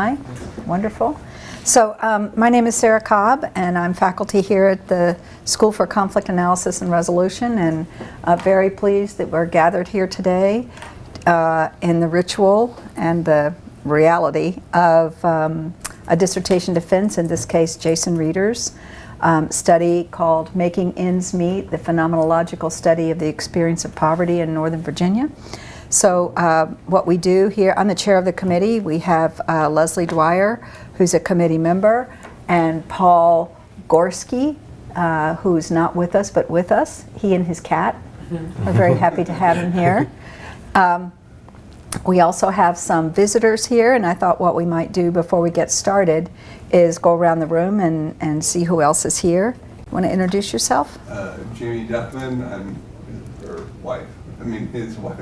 Hi, wonderful. So my name is Sara Cobb, and I'm faculty here at the School for Conflict Analysis and Resolution, and very pleased that we're gathered here today in the ritual and the reality of a dissertation defense, in this case Jason Reeder's study called Making Ends Meet, the Phenomenological Study of the Experience of Poverty in Northern Virginia. So what we do here, I'm the chair of the committee. We have Leslie Dwyer, who's a committee member, and Paul Gorski, who's not with us, but with us. He and his cat. We're very happy to have him here. We also have some visitors here, and I thought what we might do before we get started is go around the room and see who else is here. Want to introduce yourself? Jamie Duffman, I'm her wife. I mean, his wife.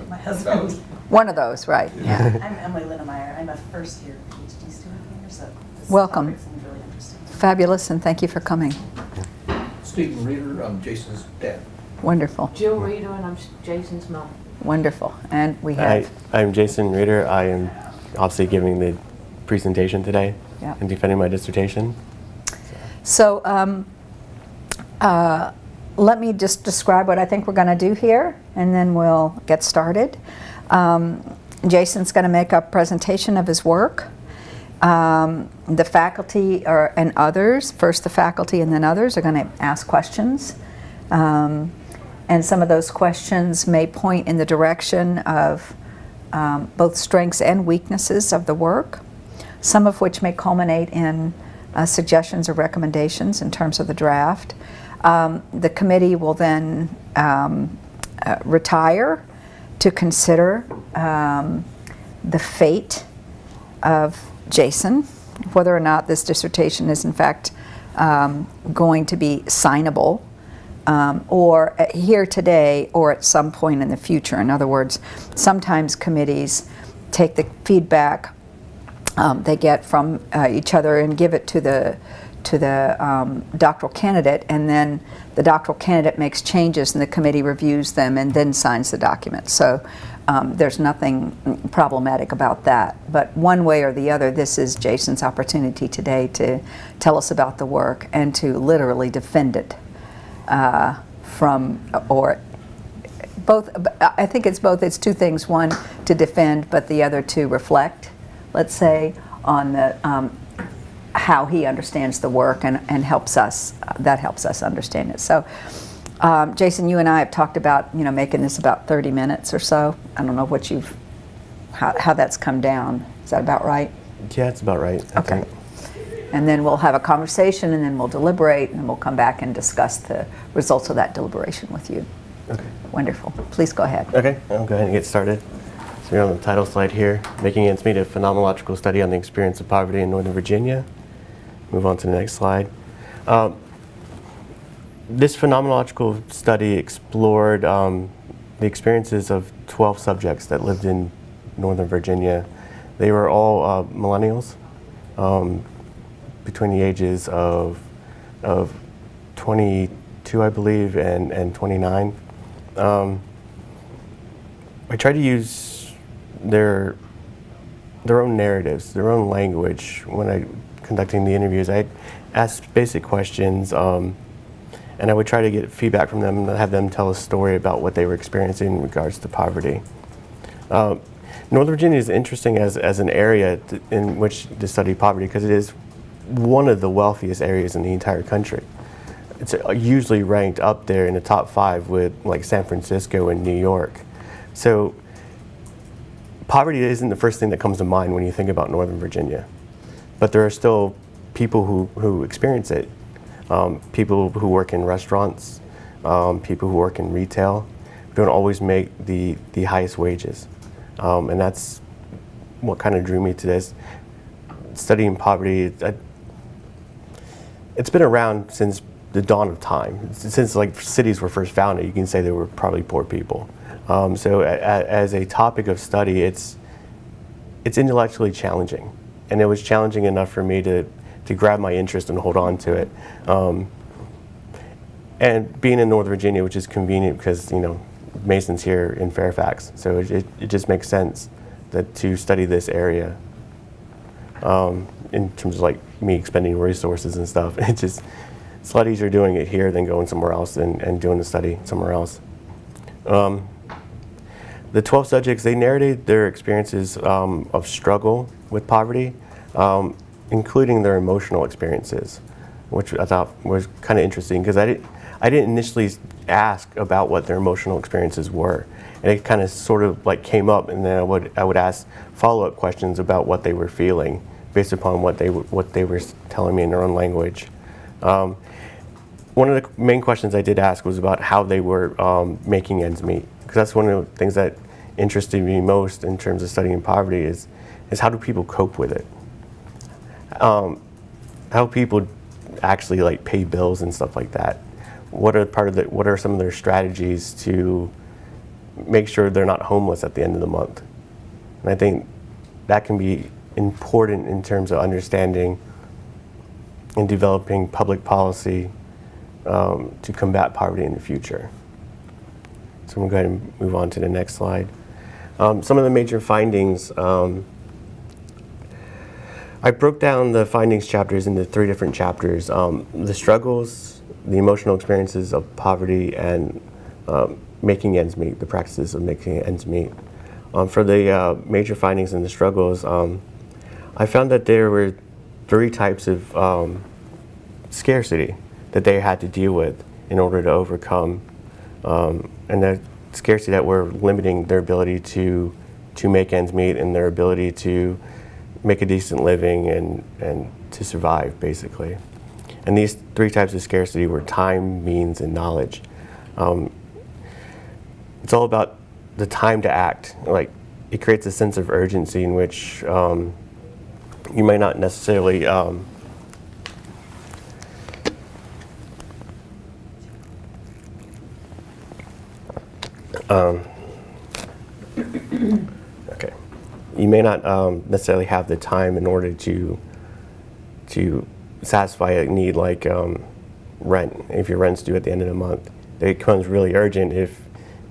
My husband. One of those, right? Yeah. I'm Emily Linnemeyer. I'm a first-year PhD student here, so this Welcome. topic seems really interesting. Fabulous, and thank you for coming. Stephen Reeder, I'm Jason's dad. Wonderful. Jill Reeder, and I'm Jason's mom. Wonderful. And we have... I'm Jason Reeder. I am obviously giving the presentation today and defending my dissertation. So let me just describe what I think we're going to do here, and then we'll get started. Jason's going to make a presentation of his work. The faculty and others, first the faculty and then others, are going to ask questions. And some of those questions may point in the direction of both strengths and weaknesses of the work, some of which may culminate in suggestions or recommendations in terms of the draft. The committee will then retire to consider the fate of Jason, whether or not this dissertation is in fact going to be signable, or here today or at some point in the future. In other words, sometimes committees take the feedback they get from each other and give it to the doctoral candidate, and then the doctoral candidate makes changes and the committee reviews them and then signs the document. So there's nothing problematic about that. But one way or the other, this is Jason's opportunity today to tell us about the work and to literally defend it from, or both. I think it's both. It's two things: one, to defend, but the other to reflect, let's say, on the how he understands the work and helps us. That helps us understand it. So, Jason, you and I have talked about making this about 30 minutes or so. I don't know what how that's come down. Is that about right? Yeah, it's about right. Okay. And then we'll have a conversation, and then we'll deliberate, and then we'll come back and discuss the results of that deliberation with you. Okay. Wonderful. Please go ahead. Okay, I'll go ahead and get started. So we're on the title slide here, Making Ends Meet, a Phenomenological Study on the Experience of Poverty in Northern Virginia. Move on to the next slide. This phenomenological study explored the experiences of 12 subjects that lived in Northern Virginia. They were all millennials, between the ages of 22, I believe, and 29. I tried to use their own narratives, their own language when I conducting the interviews. I asked basic questions, and I would try to get feedback from them and have them tell a story about what they were experiencing in regards to poverty. Northern Virginia is interesting as an area in which to study poverty because it is one of the wealthiest areas in the entire country. It's usually ranked up there in the top 5 with like San Francisco and New York. So poverty isn't the first thing that comes to mind when you think about Northern Virginia. But there are still people who experience it. People who work in restaurants, people who work in retail, don't always make the highest wages. And that's what kind of drew me to this. Studying poverty, it's been around since the dawn of time. Since like cities were first founded, you can say they were probably poor people. So as a topic of study, it's intellectually challenging. And it was challenging enough for me to grab my interest and hold on to it. And being in Northern Virginia, which is convenient because, Mason's here in Fairfax, so it just makes sense to study this area. in terms of like me expending resources and stuff. It's a lot easier doing it here than going somewhere else and doing the study somewhere else. The 12 subjects, they narrated their experiences of struggle with poverty, including their emotional experiences, which I thought was kind of interesting because I didn't initially ask about what their emotional experiences were, and it kind of sort of like came up, and then I would ask follow-up questions about what they were feeling based upon what they were telling me in their own language. One of the main questions I did ask was about how they were making ends meet, because that's one of the things that interested me most in terms of studying poverty is how do people cope with it? How people actually like pay bills and stuff like that. What are some of their strategies to make sure they're not homeless at the end of the month? And I think that can be important in terms of understanding and developing public policy to combat poverty in the future. So I'm going to go ahead and move on to the next slide. Some of the major findings, I broke down the findings chapters into 3 different chapters. The struggles, the emotional experiences of poverty, and making ends meet, the practices of making ends meet. For the major findings and the struggles, I found that there were 3 types of scarcity that they had to deal with in order to overcome, and the scarcity that were limiting their ability to make ends meet and their ability to make a decent living and to survive, basically. And these 3 types of scarcity were time, means, and knowledge. It's all about the time to act. Like, it creates a sense of urgency in which you might not necessarily okay. You may not necessarily have the time in order to satisfy a need like rent. If your rent's due at the end of the month, it becomes really urgent if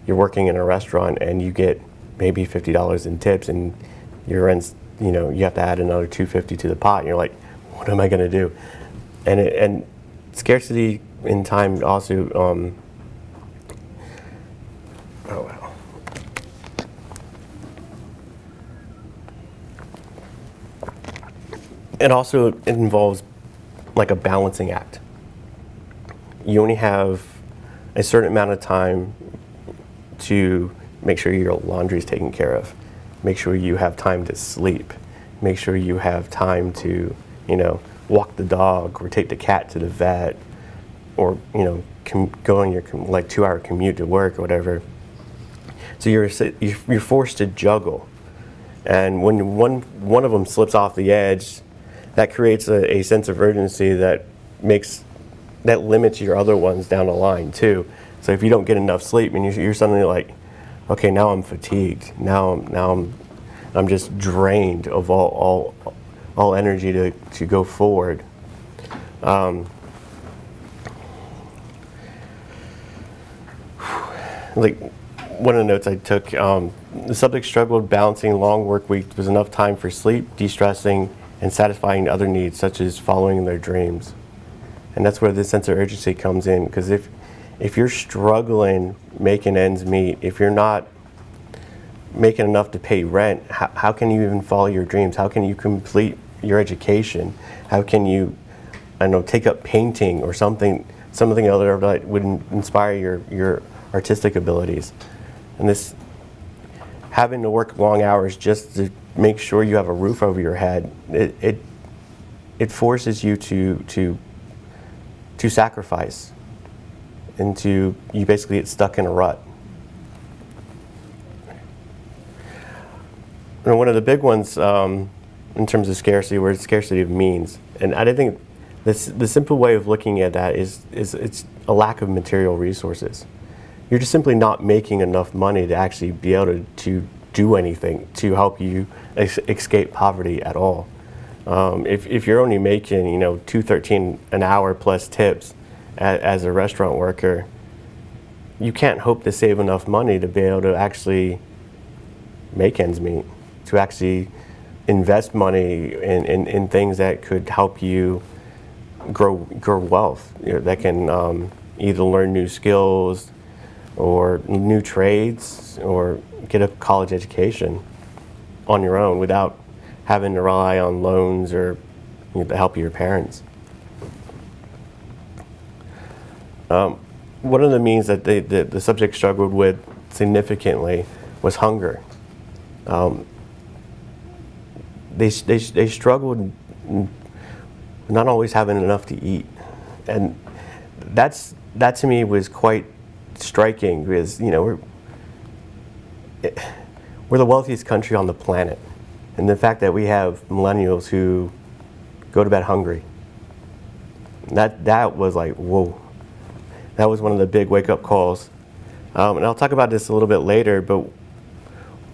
you're working in a restaurant and you get maybe $50 in tips and your rent's, you have to add another $250 to the pot. And you're like, what am I going to do? And scarcity in time also. Oh wow. It also involves like a balancing act. You only have a certain amount of time to make sure your laundry is taken care of. Make sure you have time to sleep. Make sure you have time to, walk the dog or take the cat to the vet, or go on your like 2-hour commute to work or whatever. So you're forced to juggle, and when one of them slips off the edge, that creates a sense of urgency that limits your other ones down the line too. So if you don't get enough sleep, and you're suddenly like, okay, now I'm fatigued. Now I'm just drained of all energy to go forward. Like one of the notes I took, the subject struggled balancing long work weeks with enough time for sleep, de-stressing, and satisfying other needs, such as following their dreams. And that's where the sense of urgency comes in, because if you're struggling making ends meet, if you're not making enough to pay rent, how can you even follow your dreams? How can you complete your education? How can you, take up painting or something other that would inspire your artistic abilities? And this having to work long hours just to make sure you have a roof over your head, it forces you to sacrifice, and you basically get stuck in a rut. And one of the big ones in terms of scarcity was scarcity of means, and I think the simple way of looking at that is it's a lack of material resources. You're just simply not making enough money to actually be able to do anything to help you escape poverty at all. If you're only making $2.13 an hour plus tips as a restaurant worker, you can't hope to save enough money to be able to actually make ends meet, to actually invest money in things that could help you grow wealth, that can either learn new skills or new trades or get a college education on your own without having to rely on loans or the help of your parents. One of the means that the subject struggled with significantly was hunger. They struggled not always having enough to eat, and that to me was quite striking, because we're the wealthiest country on the planet, and the fact that we have millennials who go to bed hungry, that was like, whoa. That was one of the big wake-up calls. And I'll talk about this a little bit later, but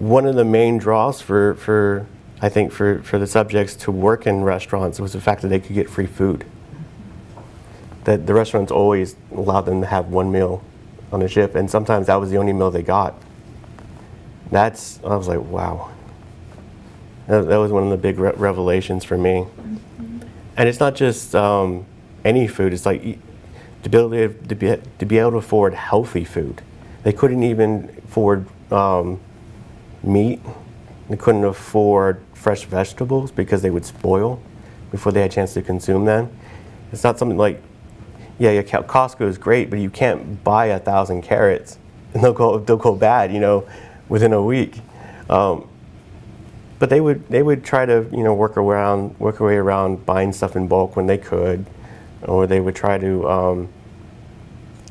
one of the main draws for the subjects to work in restaurants was the fact that they could get free food. That the restaurants always allowed them to have one meal on a ship, and sometimes that was the only meal they got. I was like, wow. That was one of the big revelations for me. And it's not just any food, it's like to be able to afford healthy food. They couldn't even afford meat. They couldn't afford fresh vegetables because they would spoil before they had a chance to consume them. It's not something like, yeah, Costco is great, but you can't buy 1,000 carrots and they'll go bad, within a week. But they would try to, work their way around buying stuff in bulk when they could, or they would try to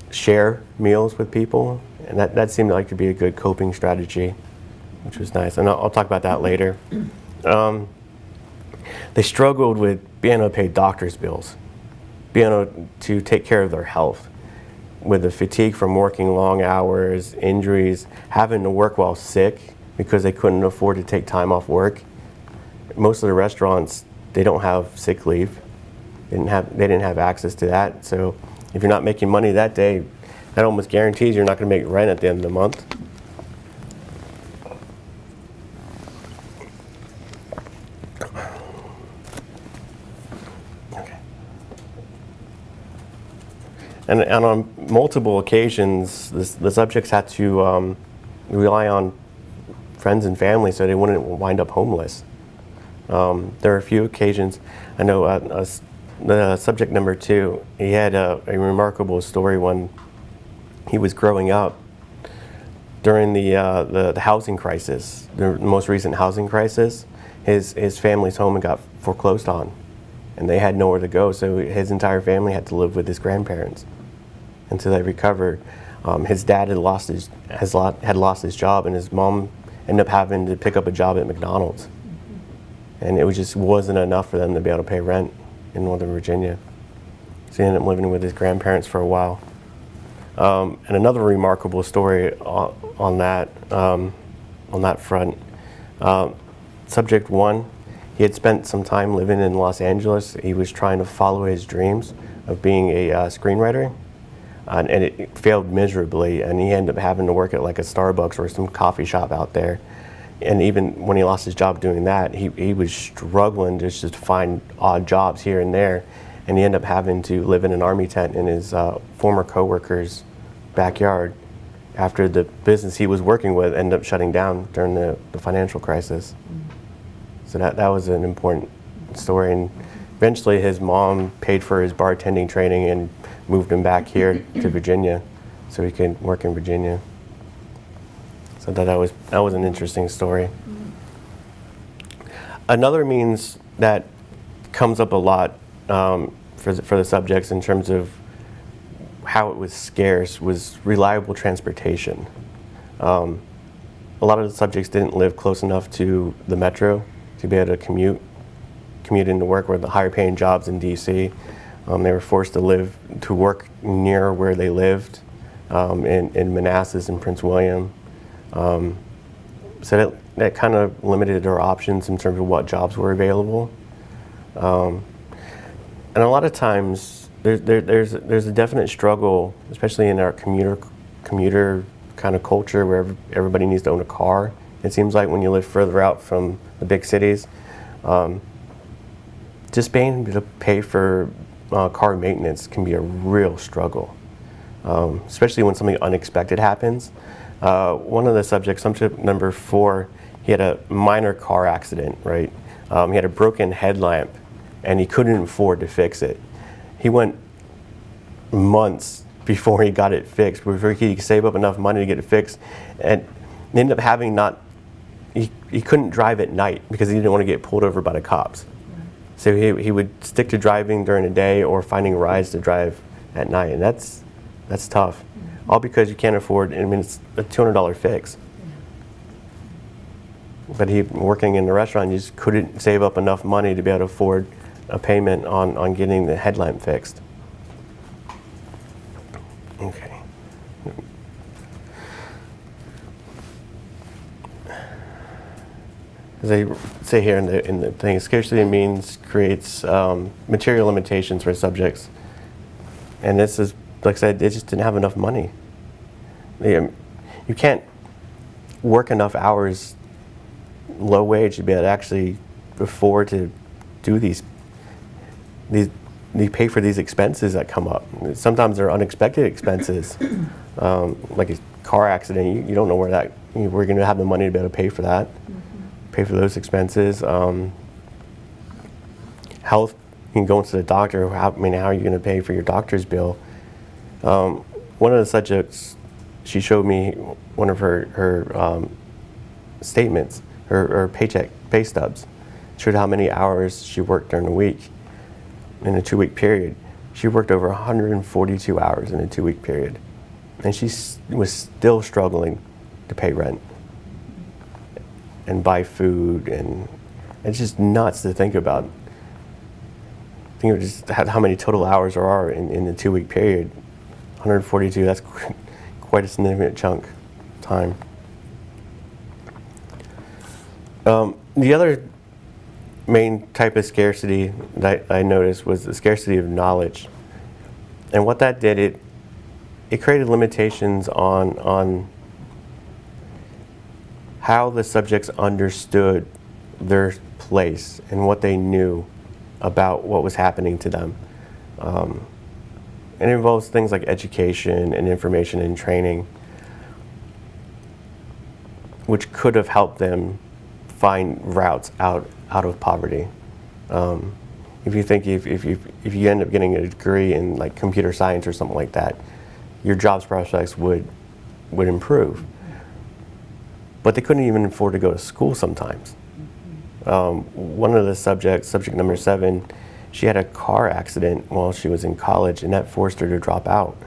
share meals with people, and that seemed like to be a good coping strategy, which was nice. And I'll talk about that later. They struggled with being able to pay doctor's bills, being able to take care of their health, with the fatigue from working long hours, injuries, having to work while sick because they couldn't afford to take time off work. Most of the restaurants, they don't have sick leave. They didn't have access to that. So if you're not making money that day, that almost guarantees you're not going to make rent at the end of the month. Okay. And on multiple occasions, the subjects had to rely on friends and family so they wouldn't wind up homeless. There are a few occasions. I know the subject number 2, he had a remarkable story when he was growing up during the housing crisis, the most recent housing crisis. His family's home got foreclosed on, and they had nowhere to go, so his entire family had to live with his grandparents until they recovered. His dad had lost his job, and his mom ended up having to pick up a job at McDonald's. And it just wasn't enough for them to be able to pay rent in Northern Virginia. So he ended up living with his grandparents for a while. And another remarkable story on that front. Subject 1, he had spent some time living in Los Angeles. He was trying to follow his dreams of being a screenwriter, and it failed miserably, and he ended up having to work at like a Starbucks or some coffee shop out there. And even when he lost his job doing that, he was struggling just to find odd jobs here and there. And he ended up having to live in an army tent in his former coworker's backyard after the business he was working with ended up shutting down during the financial crisis. So that was an important story. And eventually his mom paid for his bartending training and moved him back here to Virginia so he could work in Virginia. So that was an interesting story. Another means that comes up a lot for the subjects in terms of how it was scarce was reliable transportation. A lot of the subjects didn't live close enough to the metro to be able to commute into work, or the higher paying jobs in DC. They were forced to work near where they lived in Manassas and Prince William. So that kind of limited our options in terms of what jobs were available. And a lot of times there's a definite struggle, especially in our commuter kind of culture where everybody needs to own a car. It seems like when you live further out from the big cities, Just being able to pay for car maintenance can be a real struggle, especially when something unexpected happens. One of the subjects, subject number 4, he had a minor car accident, right? He had a broken headlamp and he couldn't afford to fix it. He went months before he got it fixed, before he could save up enough money to get it fixed, and ended up having he couldn't drive at night because he didn't want to get pulled over by the cops. So he would stick to driving during the day or finding rides to drive at night, and that's tough. All because you can't afford, I mean, it's a $200 fix. But he, working in the restaurant, you just couldn't save up enough money to be able to afford a payment on getting the headlamp fixed. Okay. As they say here in the thing, scarcity of means creates material limitations for subjects. And this is, like I said, they just didn't have enough money. You can't work enough hours low wage to be able to actually afford to do these pay for these expenses that come up. Sometimes they're unexpected expenses, like a car accident. You don't know where we're going to have the money to be able to pay for that. Pay for those expenses. Health, you can go into the doctor. How are you going to pay for your doctor's bill? One of the subjects, she showed me one of her statements, her pay stubs. Showed how many hours she worked during the week. In a 2-week period, she worked over 142 hours in a 2-week period, and she was still struggling to pay rent and buy food, and it's just nuts to think about. Think of just how many total hours there are in the 2-week period. 142, that's quite a significant chunk of time. The other main type of scarcity that I noticed was the scarcity of knowledge. And what that did, it created limitations on how the subjects understood their place and what they knew about what was happening to them. And it involves things like education and information and training, which could have helped them find routes out of poverty. If you think if you end up getting a degree in like computer science or something like that, your jobs prospects would improve. But they couldn't even afford to go to school sometimes. One of the subject number 7, she had a car accident while she was in college, and that forced her to drop out.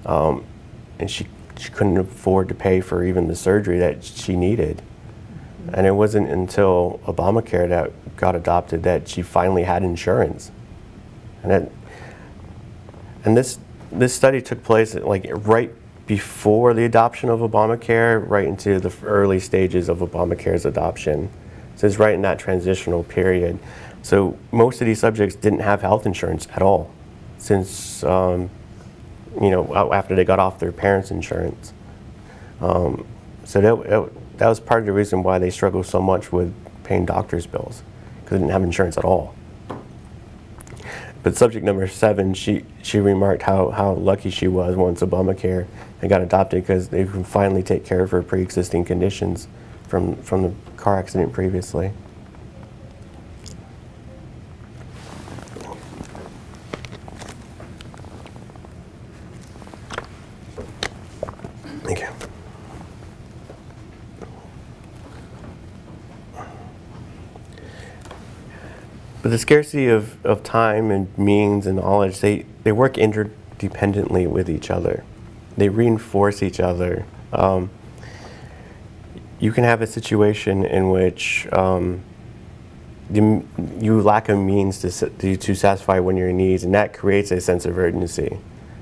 And she couldn't afford to pay for even the surgery that she needed. And it wasn't until Obamacare that got adopted that she finally had insurance. And this study took place like right before the adoption of Obamacare, right into the early stages of Obamacare's adoption. So it's right in that transitional period. So most of these subjects didn't have health insurance at all since, after they got off their parents' insurance. So that was part of the reason why they struggled so much with paying doctor's bills, because they didn't have insurance at all. But subject number 7, she remarked how lucky she was once Obamacare had got adopted, because they could finally take care of her pre-existing conditions from the car accident previously. Thank you. But the scarcity of time and means and knowledge, they work interdependently with each other. They reinforce each other. You can have a situation in which you lack a means to satisfy one of your needs, and that creates a sense of urgency.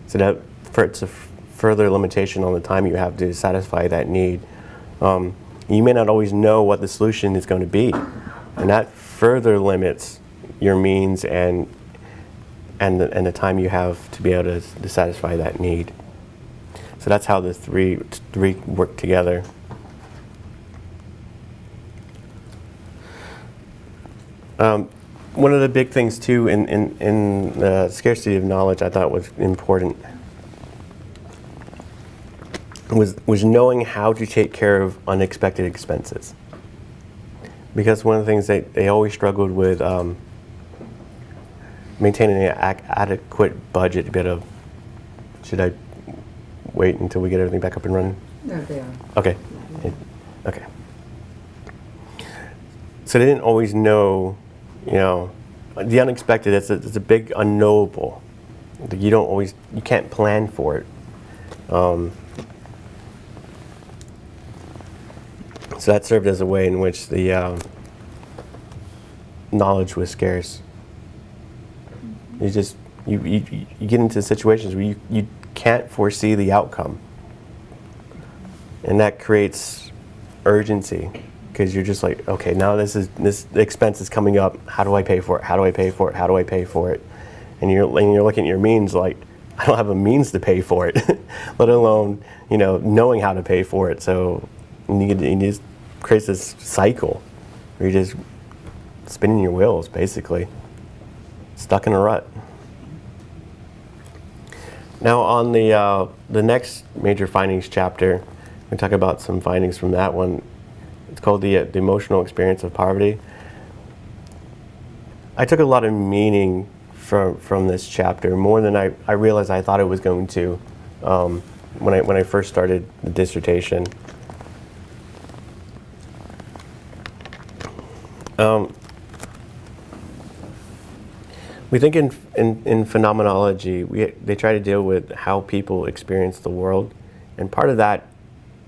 So it's a further limitation on the time you have to satisfy that need. You may not always know what the solution is going to be, and that further limits your means and the time you have to be able to satisfy that need. So that's how the three work together. One of the big things too in the scarcity of knowledge I thought was important was knowing how to take care of unexpected expenses. Because one of the things they always struggled with maintaining an adequate budget. A bit of, should I wait until we get everything back up and running? There they are. Okay. Okay. So they didn't always know, the unexpected. It's a big unknowable. You can't plan for it. So that served as a way in which the knowledge was scarce. You get into situations where you can't foresee the outcome, and that creates urgency because you're just like, okay, now this expense is coming up. How do I pay for it? How do I pay for it? How do I pay for it? And you're looking at your means like, I don't have a means to pay for it, let alone knowing how to pay for it. So you just creates this cycle where you're just spinning your wheels, basically, stuck in a rut. Now on the next major findings chapter, we talk about some findings from that one. It's called the emotional experience of poverty. I took a lot of meaning from this chapter, more than I realized I thought it was going to when I first started the dissertation. We think in phenomenology, they try to deal with how people experience the world, and part of that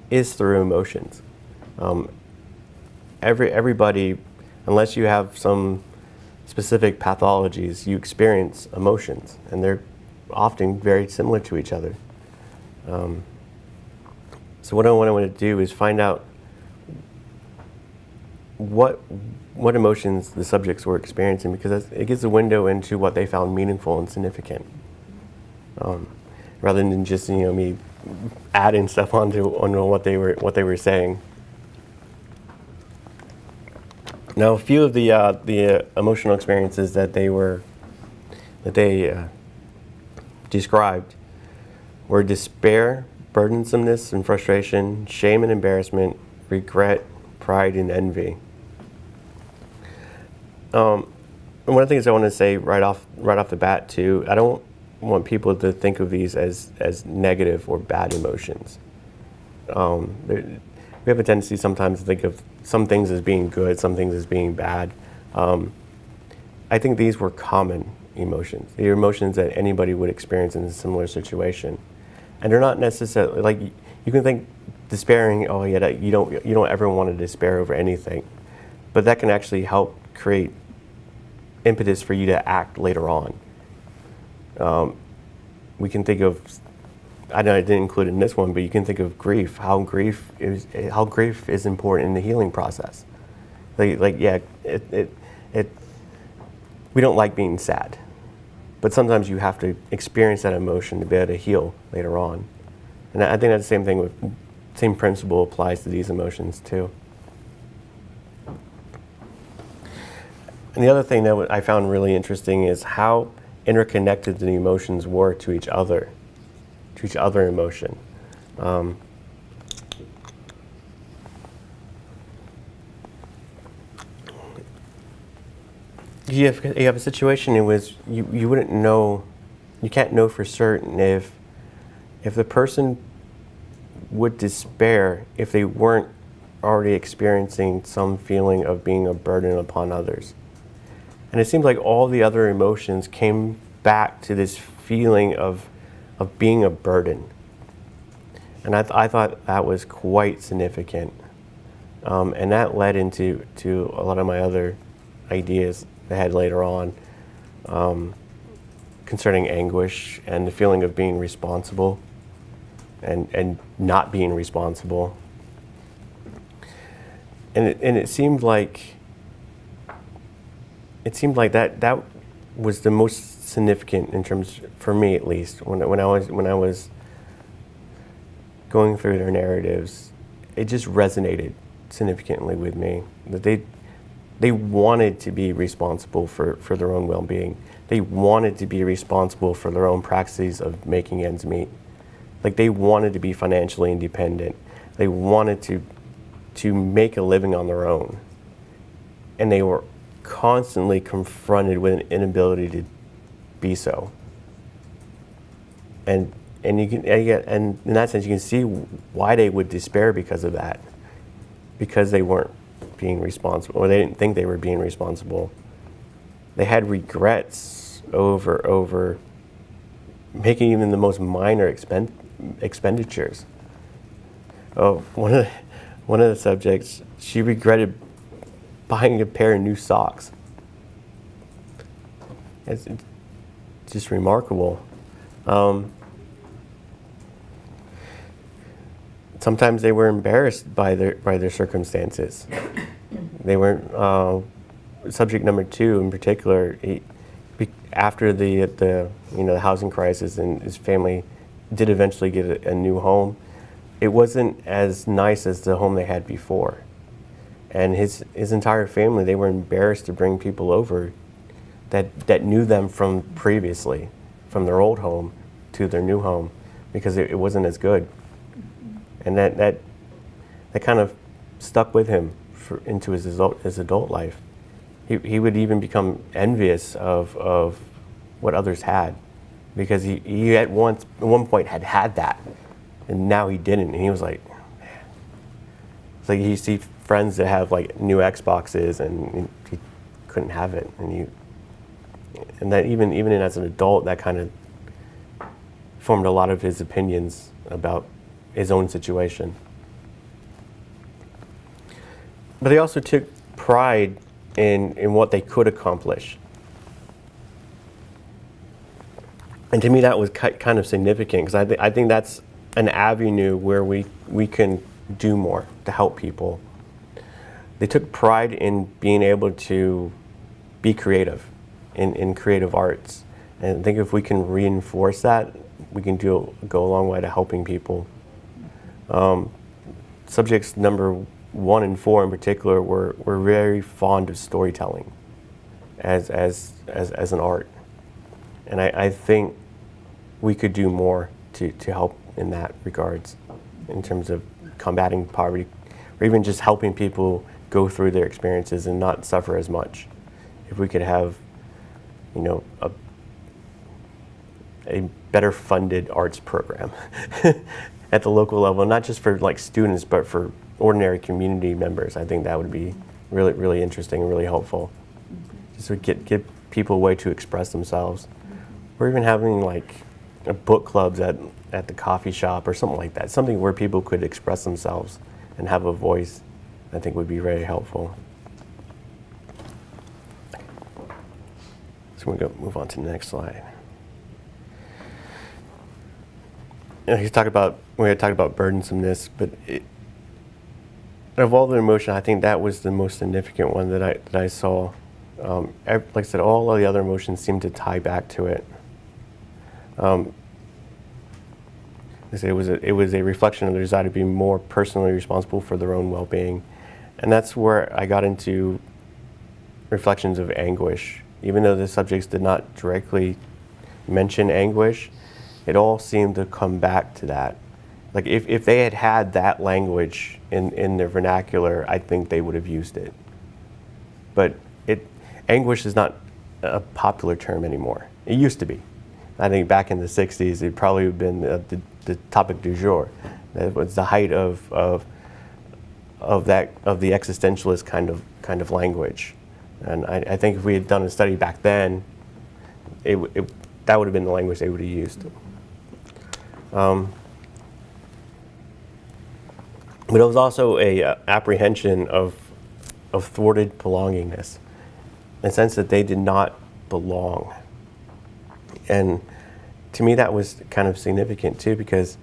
is through emotions. Everybody, unless you have some specific pathologies, you experience emotions, and they're often very similar to each other. So what I want to do is find out what emotions the subjects were experiencing, because it gives a window into what they found meaningful and significant, rather than just me adding stuff onto what they were saying. Now, a few of the emotional experiences that they described were despair, burdensomeness and frustration, shame and embarrassment, regret, pride, and envy. One of the things I want to say right off the bat too, I don't want people to think of these as negative or bad emotions. We have a tendency sometimes to think of some things as being good, some things as being bad. I think these were common emotions. They're emotions that anybody would experience in a similar situation, and they're not necessarily like you can think despairing. Oh yeah, you don't ever want to despair over anything, but that can actually help create impetus for you to act later on. We can think of, I know I didn't include it in this one, but you can think of grief. How grief is important in the healing process. We don't like being sad, but sometimes you have to experience that emotion to be able to heal later on. And I think that's the same principle applies to these emotions too. And the other thing that I found really interesting is how interconnected the emotions were to each other emotion. You have a situation in which you wouldn't know, you can't know for certain if the person would despair if they weren't already experiencing some feeling of being a burden upon others. And it seems like all the other emotions came back to this feeling of being a burden. And I thought that was quite significant. And that led into a lot of my other ideas I had later on concerning anguish and the feeling of being responsible and not being responsible. And it seemed like that was the most significant in terms, for me at least, when I was going through their narratives. It just resonated significantly with me that They wanted to be responsible for their own well-being. They wanted to be responsible for their own praxes of making ends meet. Like, they wanted to be financially independent. They wanted to make a living on their own. And they were constantly confronted with an inability to be so. And you can, and in that sense, you can see why they would despair because of that. Because they weren't being responsible, or they didn't think they were being responsible. They had regrets over making even the most minor expenditures. Oh, one of the subjects, she regretted buying a pair of new socks. It's just remarkable. Sometimes they were embarrassed by their circumstances. They weren't. Subject number 2 in particular, after the housing crisis, and his family did eventually get a new home. It wasn't as nice as the home they had before, and his entire family, they were embarrassed to bring people over that knew them from previously, from their old home to their new home, because it wasn't as good. And that kind of stuck with him into his adult life. He would even become envious of what others had, because he at one point had that, and now he didn't, and he was like, man. It's like you see friends that have like new Xboxes, and he couldn't have it, and that even as an adult, that kind of formed a lot of his opinions about his own situation. But they also took pride in what they could accomplish. And to me, that was kind of significant, because I think that's an avenue where we can do more to help people. They took pride in being able to be creative in creative arts. And I think if we can reinforce that, we can go a long way to helping people. Subjects number 1 and 4 in particular were very fond of storytelling as an art. And I think we could do more to help in that regards, in terms of combating poverty, or even just helping people go through their experiences and not suffer as much. If we could have, a better funded arts program at the local level, not just for like students, but for ordinary community members, I think that would be really, really interesting and really helpful. Just to give people a way to express themselves. Or even having like book clubs at the coffee shop or something like that. Something where people could express themselves and have a voice, I think would be very helpful. So we're going to move on to the next slide. We're going to talk about burdensomeness, but of all the emotion, I think that was the most significant one that I saw. Like I said, all of the other emotions seem to tie back to it. It was a reflection of their desire to be more personally responsible for their own well-being, and that's where I got into reflections of anguish. Even though the subjects did not directly mention anguish, it all seemed to come back to that. Like if they had that language in their vernacular, I think they would have used it. But anguish is not a popular term anymore. It used to be. I think back in the 60s, it probably would have been the topic du jour. That was the height of the existentialist kind of language. And I think if we had done a study back then, that would have been the language they would have used. But it was also a apprehension of thwarted belongingness, in the sense that they did not belong. And to me, that was kind of significant too, because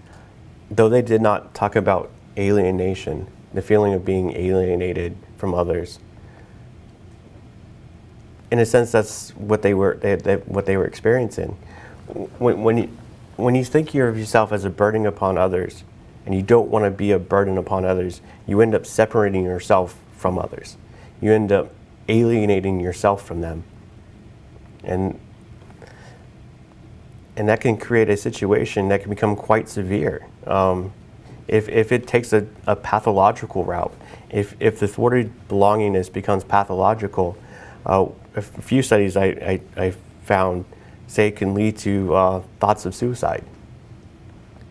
though they did not talk about alienation, the feeling of being alienated from others, in a sense, that's what they were experiencing. When you think of yourself as a burden upon others, and you don't want to be a burden upon others, you end up separating yourself from others. You end up alienating yourself from them. And that can create a situation that can become quite severe. If it takes a pathological route, if the thwarted belongingness becomes pathological, a few studies I found say it can lead to thoughts of suicide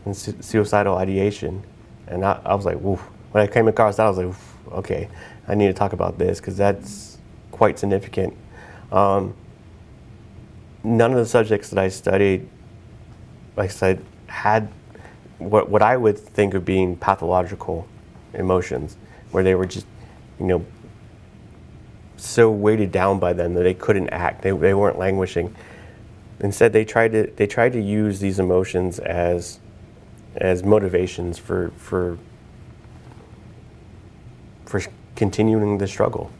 and suicidal ideation. And I was like, woof. When I came across that, I was like, oof, okay, I need to talk about this because that's quite significant. None of the subjects that I studied, like I said, had what I would think of being pathological emotions, where they were just, so weighted down by them that they couldn't act. They weren't languishing. Instead, they tried to use these emotions as motivations for continuing the struggle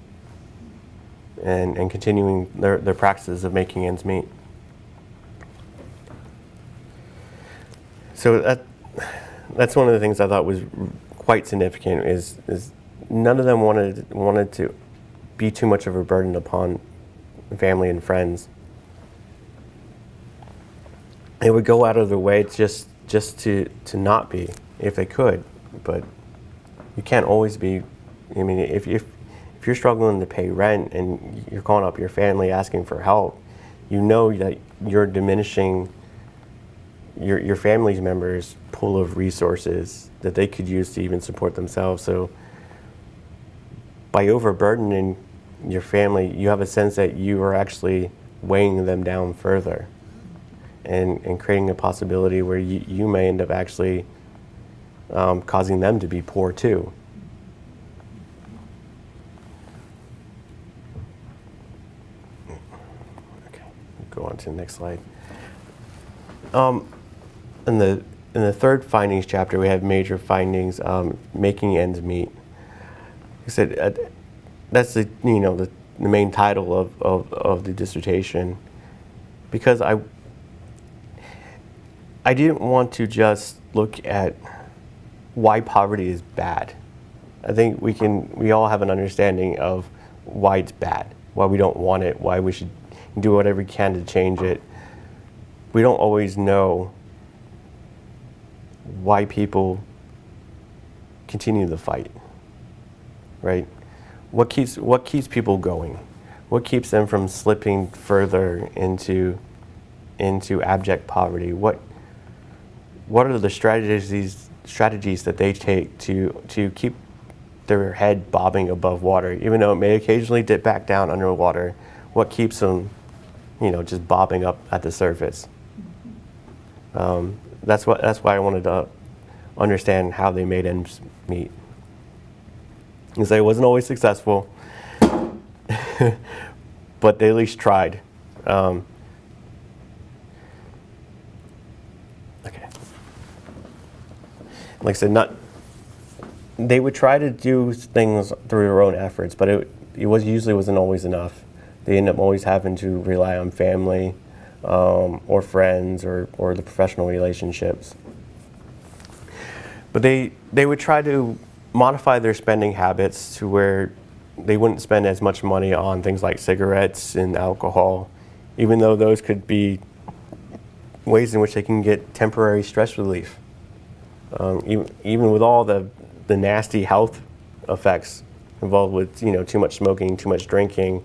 and continuing their practices of making ends meet. So that's one of the things I thought was quite significant is none of them wanted to be too much of a burden upon family and friends. They would go out of their way just to not be, if they could, but you can't always be. I mean, if you're struggling to pay rent and you're calling up your family asking for help, you know that you're diminishing your family members' pool of resources that they could use to even support themselves. So by overburdening your family, you have a sense that you are actually weighing them down further and creating a possibility where you may end up actually causing them to be poor too. Okay, go on to the next slide. In the third findings chapter, we have major findings, making ends meet. I said that's the main title of the dissertation, because I didn't want to just look at why poverty is bad. I think we all have an understanding of why it's bad, why we don't want it, why we should do whatever we can to change it. We don't always know why people continue the fight, right? What keeps people going? What keeps them from slipping further into abject poverty? What are the strategies that they take to keep their head bobbing above water, even though it may occasionally dip back down underwater? What keeps them, just bobbing up at the surface? That's why I wanted to understand how they made ends meet. And say it wasn't always successful, but they at least tried. Okay. Like I said, they would try to do things through their own efforts, but it usually wasn't always enough. They end up always having to rely on family, or friends, or the professional relationships. But they would try to modify their spending habits to where they wouldn't spend as much money on things like cigarettes and alcohol, even though those could be ways in which they can get temporary stress relief. Even with all the nasty health effects involved with too much smoking, too much drinking,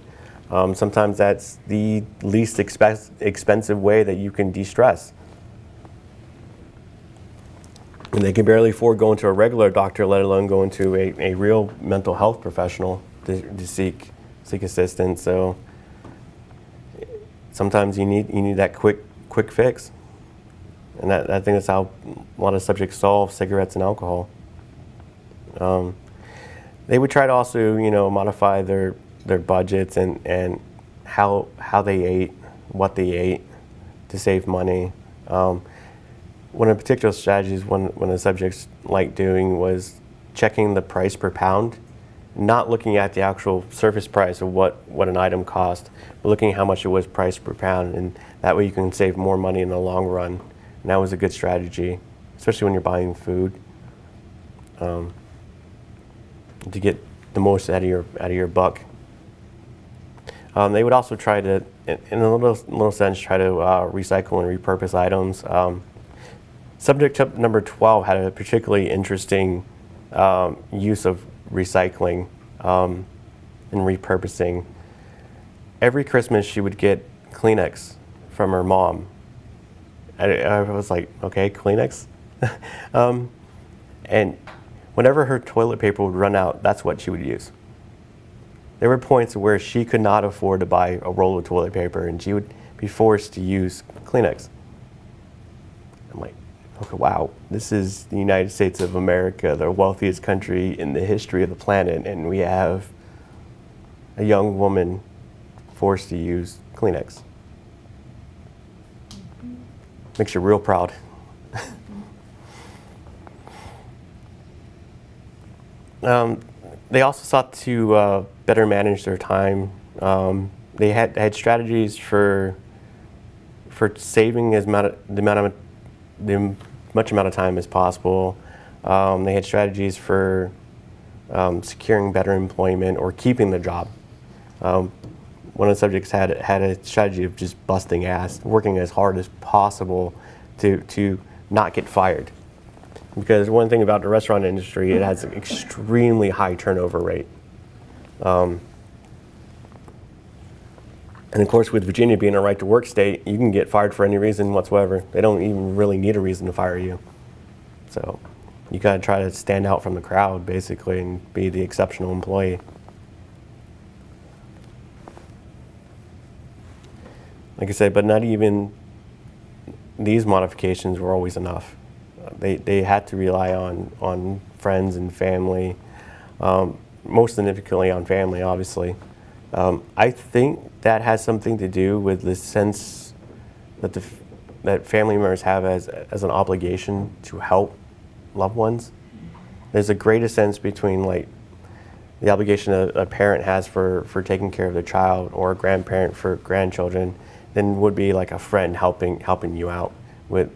sometimes that's the least expensive way that you can de-stress. And they can barely afford going to a regular doctor, let alone going to a real mental health professional to seek assistance. So sometimes you need that quick fix. And I think that's how a lot of subjects solve cigarettes and alcohol. They would try to also, modify their budgets and how they ate, what they ate to save money. One of the particular strategies one of the subjects liked doing was checking the price per pound, not looking at the actual surface price of what an item cost, but looking at how much it was priced per pound, and that way you can save more money in the long run. And that was a good strategy, especially when you're buying food, to get the most out of your buck. They would also try to, in a little sense, try to recycle and repurpose items. Subject tip number 12 had a particularly interesting use of recycling and repurposing. Every Christmas she would get Kleenex from her mom. I was like, okay, Kleenex? And whenever her toilet paper would run out, that's what she would use. There were points where she could not afford to buy a roll of toilet paper and she would be forced to use Kleenex. I'm like, okay, wow, this is the United States of America, the wealthiest country in the history of the planet, and we have a young woman forced to use Kleenex. Makes you real proud. They also sought to better manage their time. They had strategies for saving the much amount of time as possible. They had strategies for securing better employment or keeping the job. One of the subjects had a strategy of just busting ass, working as hard as possible to not get fired. Because one thing about the restaurant industry, it has an extremely high turnover rate. And of course, with Virginia being a right to work state, you can get fired for any reason whatsoever. They don't even really need a reason to fire you. So you gotta try to stand out from the crowd, basically, and be the exceptional employee. Like I said, but not even these modifications were always enough. They had to rely on friends and family, most significantly on family, obviously. I think that has something to do with the sense that that family members have as an obligation to help loved ones. There's a greater sense between like the obligation a parent has for taking care of their child or a grandparent for grandchildren than would be like a friend helping you out with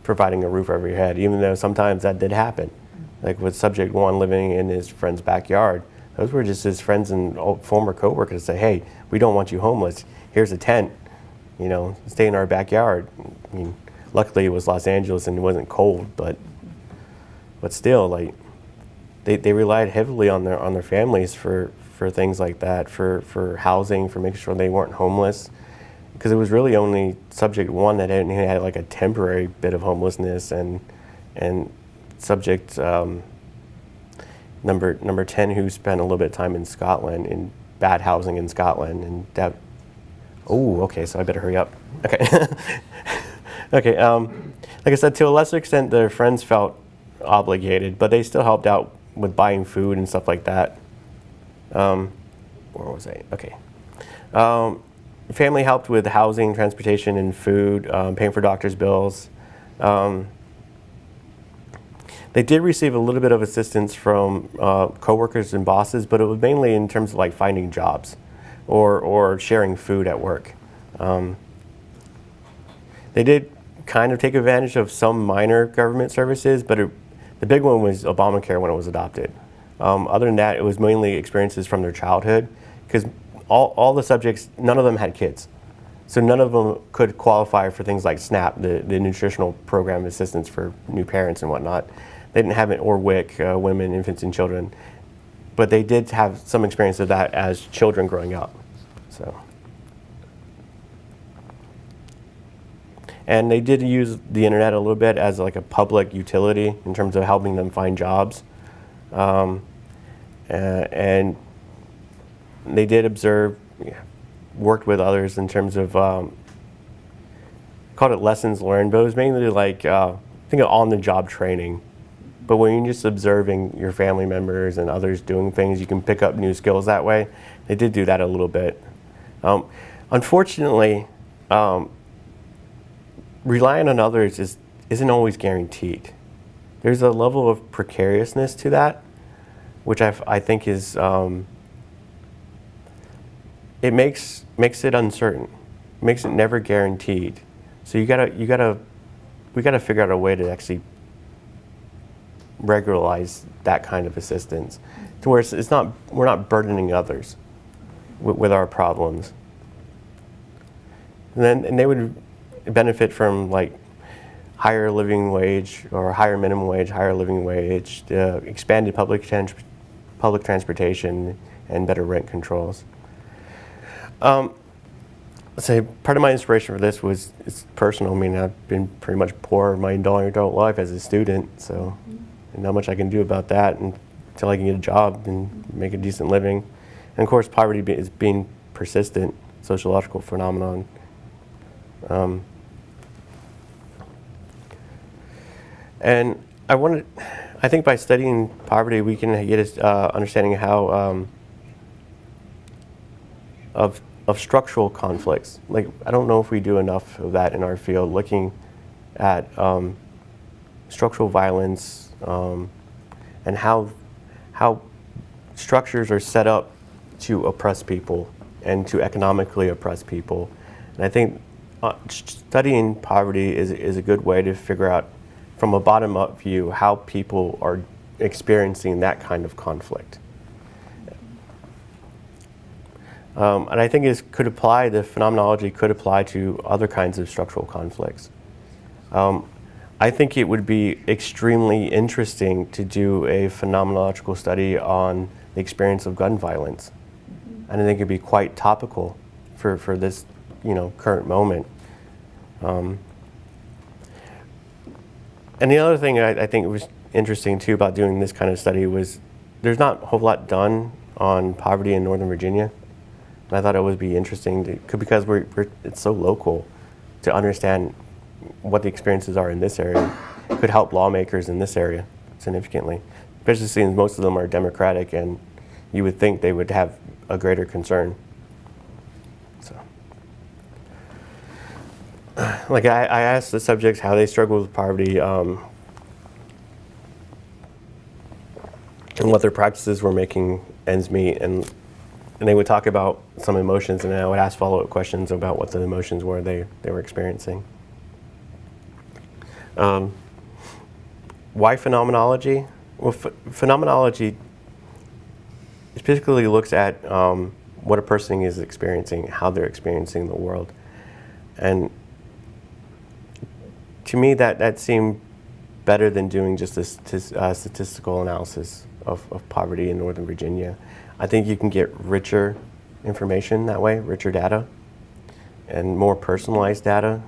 providing a roof over your head, even though sometimes that did happen. Like with subject 1 living in his friend's backyard, those were just his friends and former coworkers say, hey, we don't want you homeless. Here's a tent, stay in our backyard. I mean, luckily it was Los Angeles and it wasn't cold, but still, like they relied heavily on their families for things like that, for housing, for making sure they weren't homeless. Because it was really only subject 1 that had like a temporary bit of homelessness, and subject number 10 who spent a little bit of time in Scotland in bad housing in Scotland, and that. Oh, okay, so I better hurry up. Okay, okay. Like I said, to a lesser extent, their friends felt obligated, but they still helped out with buying food and stuff like that. Where was I? Okay. Family helped with housing, transportation, and food, paying for doctor's bills. They did receive a little bit of assistance from coworkers and bosses, but it was mainly in terms of like finding jobs or sharing food at work. They did kind of take advantage of some minor government services, but the big one was Obamacare when it was adopted. Other than that, it was mainly experiences from their childhood, because all the subjects, none of them had kids. So none of them could qualify for things like SNAP, the nutritional program assistance for new parents and whatnot. They didn't have it, or WIC, women, infants, and children. But they did have some experience of that as children growing up. So. And they did use the internet a little bit as like a public utility in terms of helping them find jobs. And they did observe, worked with others in terms of, called it lessons learned, but it was mainly like, I think on-the-job training. But when you're just observing your family members and others doing things, you can pick up new skills that way. They did do that a little bit. Unfortunately, relying on others isn't always guaranteed. There's a level of precariousness to that, which I think is, it makes it uncertain, makes it never guaranteed. So we gotta figure out a way to actually regularize that kind of assistance, to where we're not burdening others. with our problems. And they would benefit from like higher living wage or higher minimum wage, higher living wage, expanded public transportation, and better rent controls. Say part of my inspiration for this was it's personal. I mean, I've been pretty much poor my entire adult life as a student, so not much I can do about that until I can get a job and make a decent living. And of course, poverty is being persistent sociological phenomenon. And I think by studying poverty, we can get an understanding how of structural conflicts. Like, I don't know if we do enough of that in our field, looking at structural violence and how structures are set up to oppress people and to economically oppress people. And I think studying poverty is a good way to figure out from a bottom-up view how people are experiencing that kind of conflict. And I think the phenomenology could apply to other kinds of structural conflicts. I think it would be extremely interesting to do a phenomenological study on the experience of gun violence. And I think it'd be quite topical for this, current moment. And the other thing I think was interesting too about doing this kind of study was there's not a whole lot done on poverty in Northern Virginia. And I thought it would be interesting because it's so local to understand what the experiences are in this area. It could help lawmakers in this area significantly, especially since most of them are Democratic, and you would think they would have a greater concern. So, like I asked the subjects how they struggle with poverty, and what their practices were making ends meet, and they would talk about some emotions, and I would ask follow-up questions about what the emotions were they were experiencing. Why phenomenology? Well, phenomenology specifically looks at what a person is experiencing, how they're experiencing the world. And to me, that seemed better than doing just a statistical analysis of poverty in Northern Virginia. I think you can get richer information that way, richer data, and more personalized data,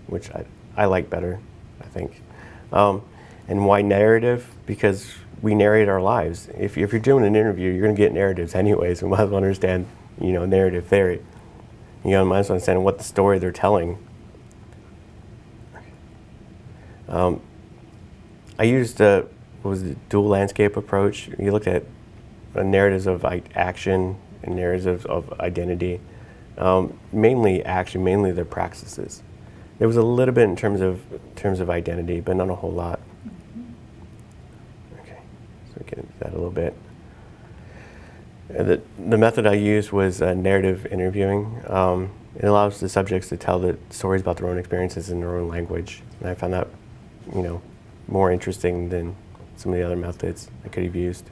which I like better, I think. And why narrative? Because we narrate our lives. If you're doing an interview, you're going to get narratives anyways. We might as well understand, narrative theory. You might as well understand what the story they're telling. I used the dual landscape approach. You looked at narratives of action and narratives of identity. Mainly action, mainly their praxes. There was a little bit in terms of identity, but not a whole lot. Okay, so we get into that a little bit. The method I used was narrative interviewing. It allows the subjects to tell the stories about their own experiences in their own language, and I found that, more interesting than some of the other methods I could have used.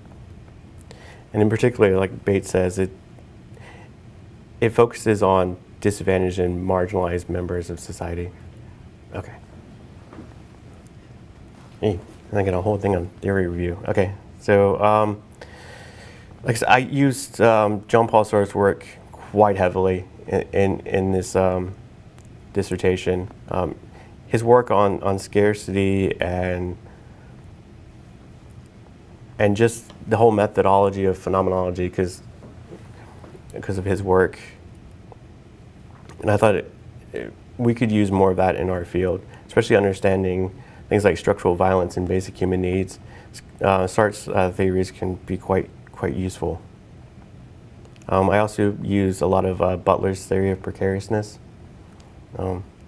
And in particular, like Bates says, it focuses on disadvantaged and marginalized members of society. Okay. Hey, and I got a whole thing on theory review. Okay, so like I said, I used John Paul Sarar's work quite heavily in this dissertation. His work on scarcity and just the whole methodology of phenomenology, because of his work. And I thought we could use more of that in our field, especially understanding things like structural violence and basic human needs. Sartre's theories can be quite useful. I also use a lot of Butler's theory of precariousness.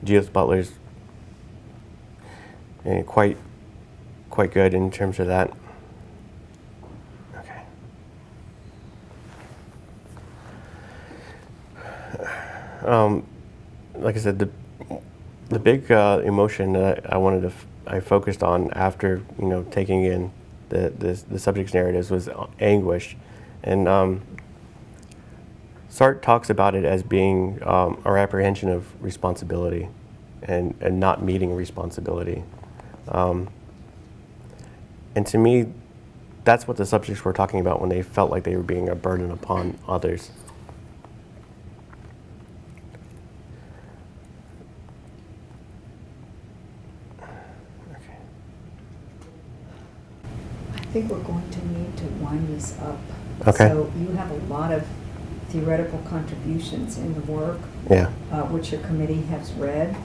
Judith Butler's quite good in terms of that. Like I said, the big emotion that I focused on after taking in the subject's narratives was anguish, and Sartre talks about it as being our apprehension of responsibility and not meeting responsibility. And to me, that's what the subjects were talking about when they felt like they were being a burden upon others. I think we're going to need to wind this up. Okay. So you have a lot of theoretical contributions in the work, Yeah. which your committee has read.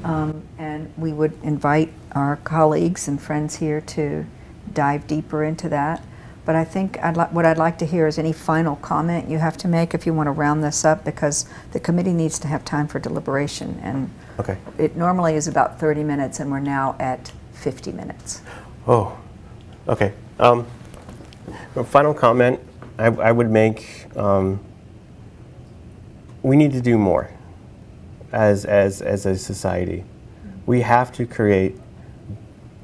And we would invite our colleagues and friends here to dive deeper into that. But I think what I'd like to hear is any final comment you have to make if you want to round this up, because the committee needs to have time for deliberation. And Okay. it normally is about 30 minutes, and we're now at 50 minutes. Oh, okay. A final comment I would make, we need to do more as a society. We have to create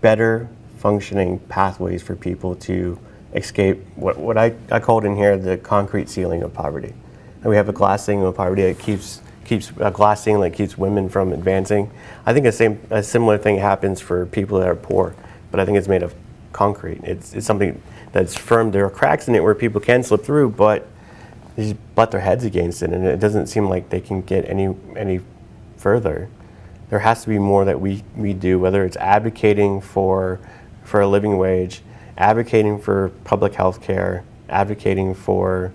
better functioning pathways for people to escape what I called in here the concrete ceiling of poverty. And we have a glass ceiling of poverty that keeps a glass ceiling that keeps women from advancing. I think a similar thing happens for people that are poor, but I think it's made of concrete. It's something that's firm. There are cracks in it where people can slip through, but they just butt their heads against it, and it doesn't seem like they can get any further. There has to be more that we do, whether it's advocating for a living wage, advocating for public health care, advocating for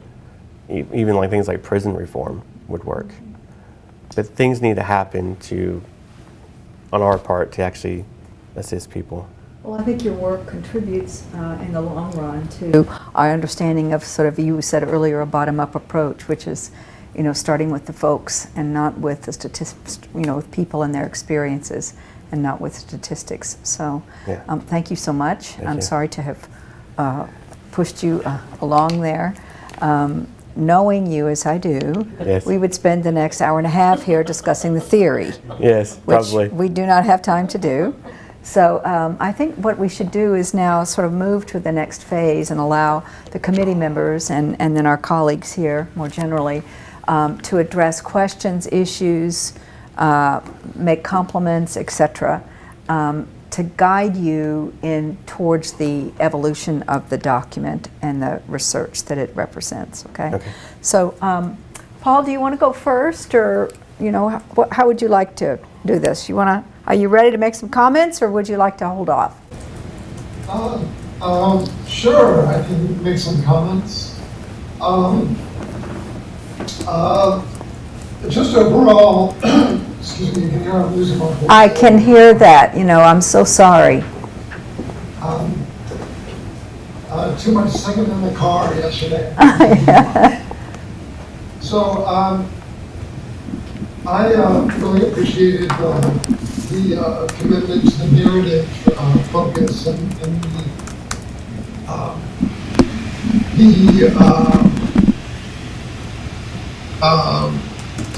even like things like prison reform would work. But things need to happen on our part to actually assist people. Well, I think your work contributes in the long run to our understanding of sort of, you said earlier, a bottom-up approach, which is, starting with the folks and not with the statistics, with people and their experiences and not with statistics. So Yeah. Thank you so much. Thank I'm you. sorry to have pushed you along there. Knowing you as I do, Yes. we would spend the next hour and a half here discussing the theory, Yes, which probably. we do not have time to do. So I think what we should do is now sort of move to the next phase and allow the committee members and then our colleagues here more generally to address questions, issues, make compliments, etc., to guide you in towards the evolution of the document and the research that it represents. Okay. So, Paul, do you want to go first, or how would you like to do this? Are you ready to make some comments, or would you like to hold off? Sure, I can make some comments. Just overall, excuse me, you can hear I'm losing my voice. I can hear that. I'm so sorry. Too much singing in the car yesterday. So I really appreciated the commitment to the narrative focus and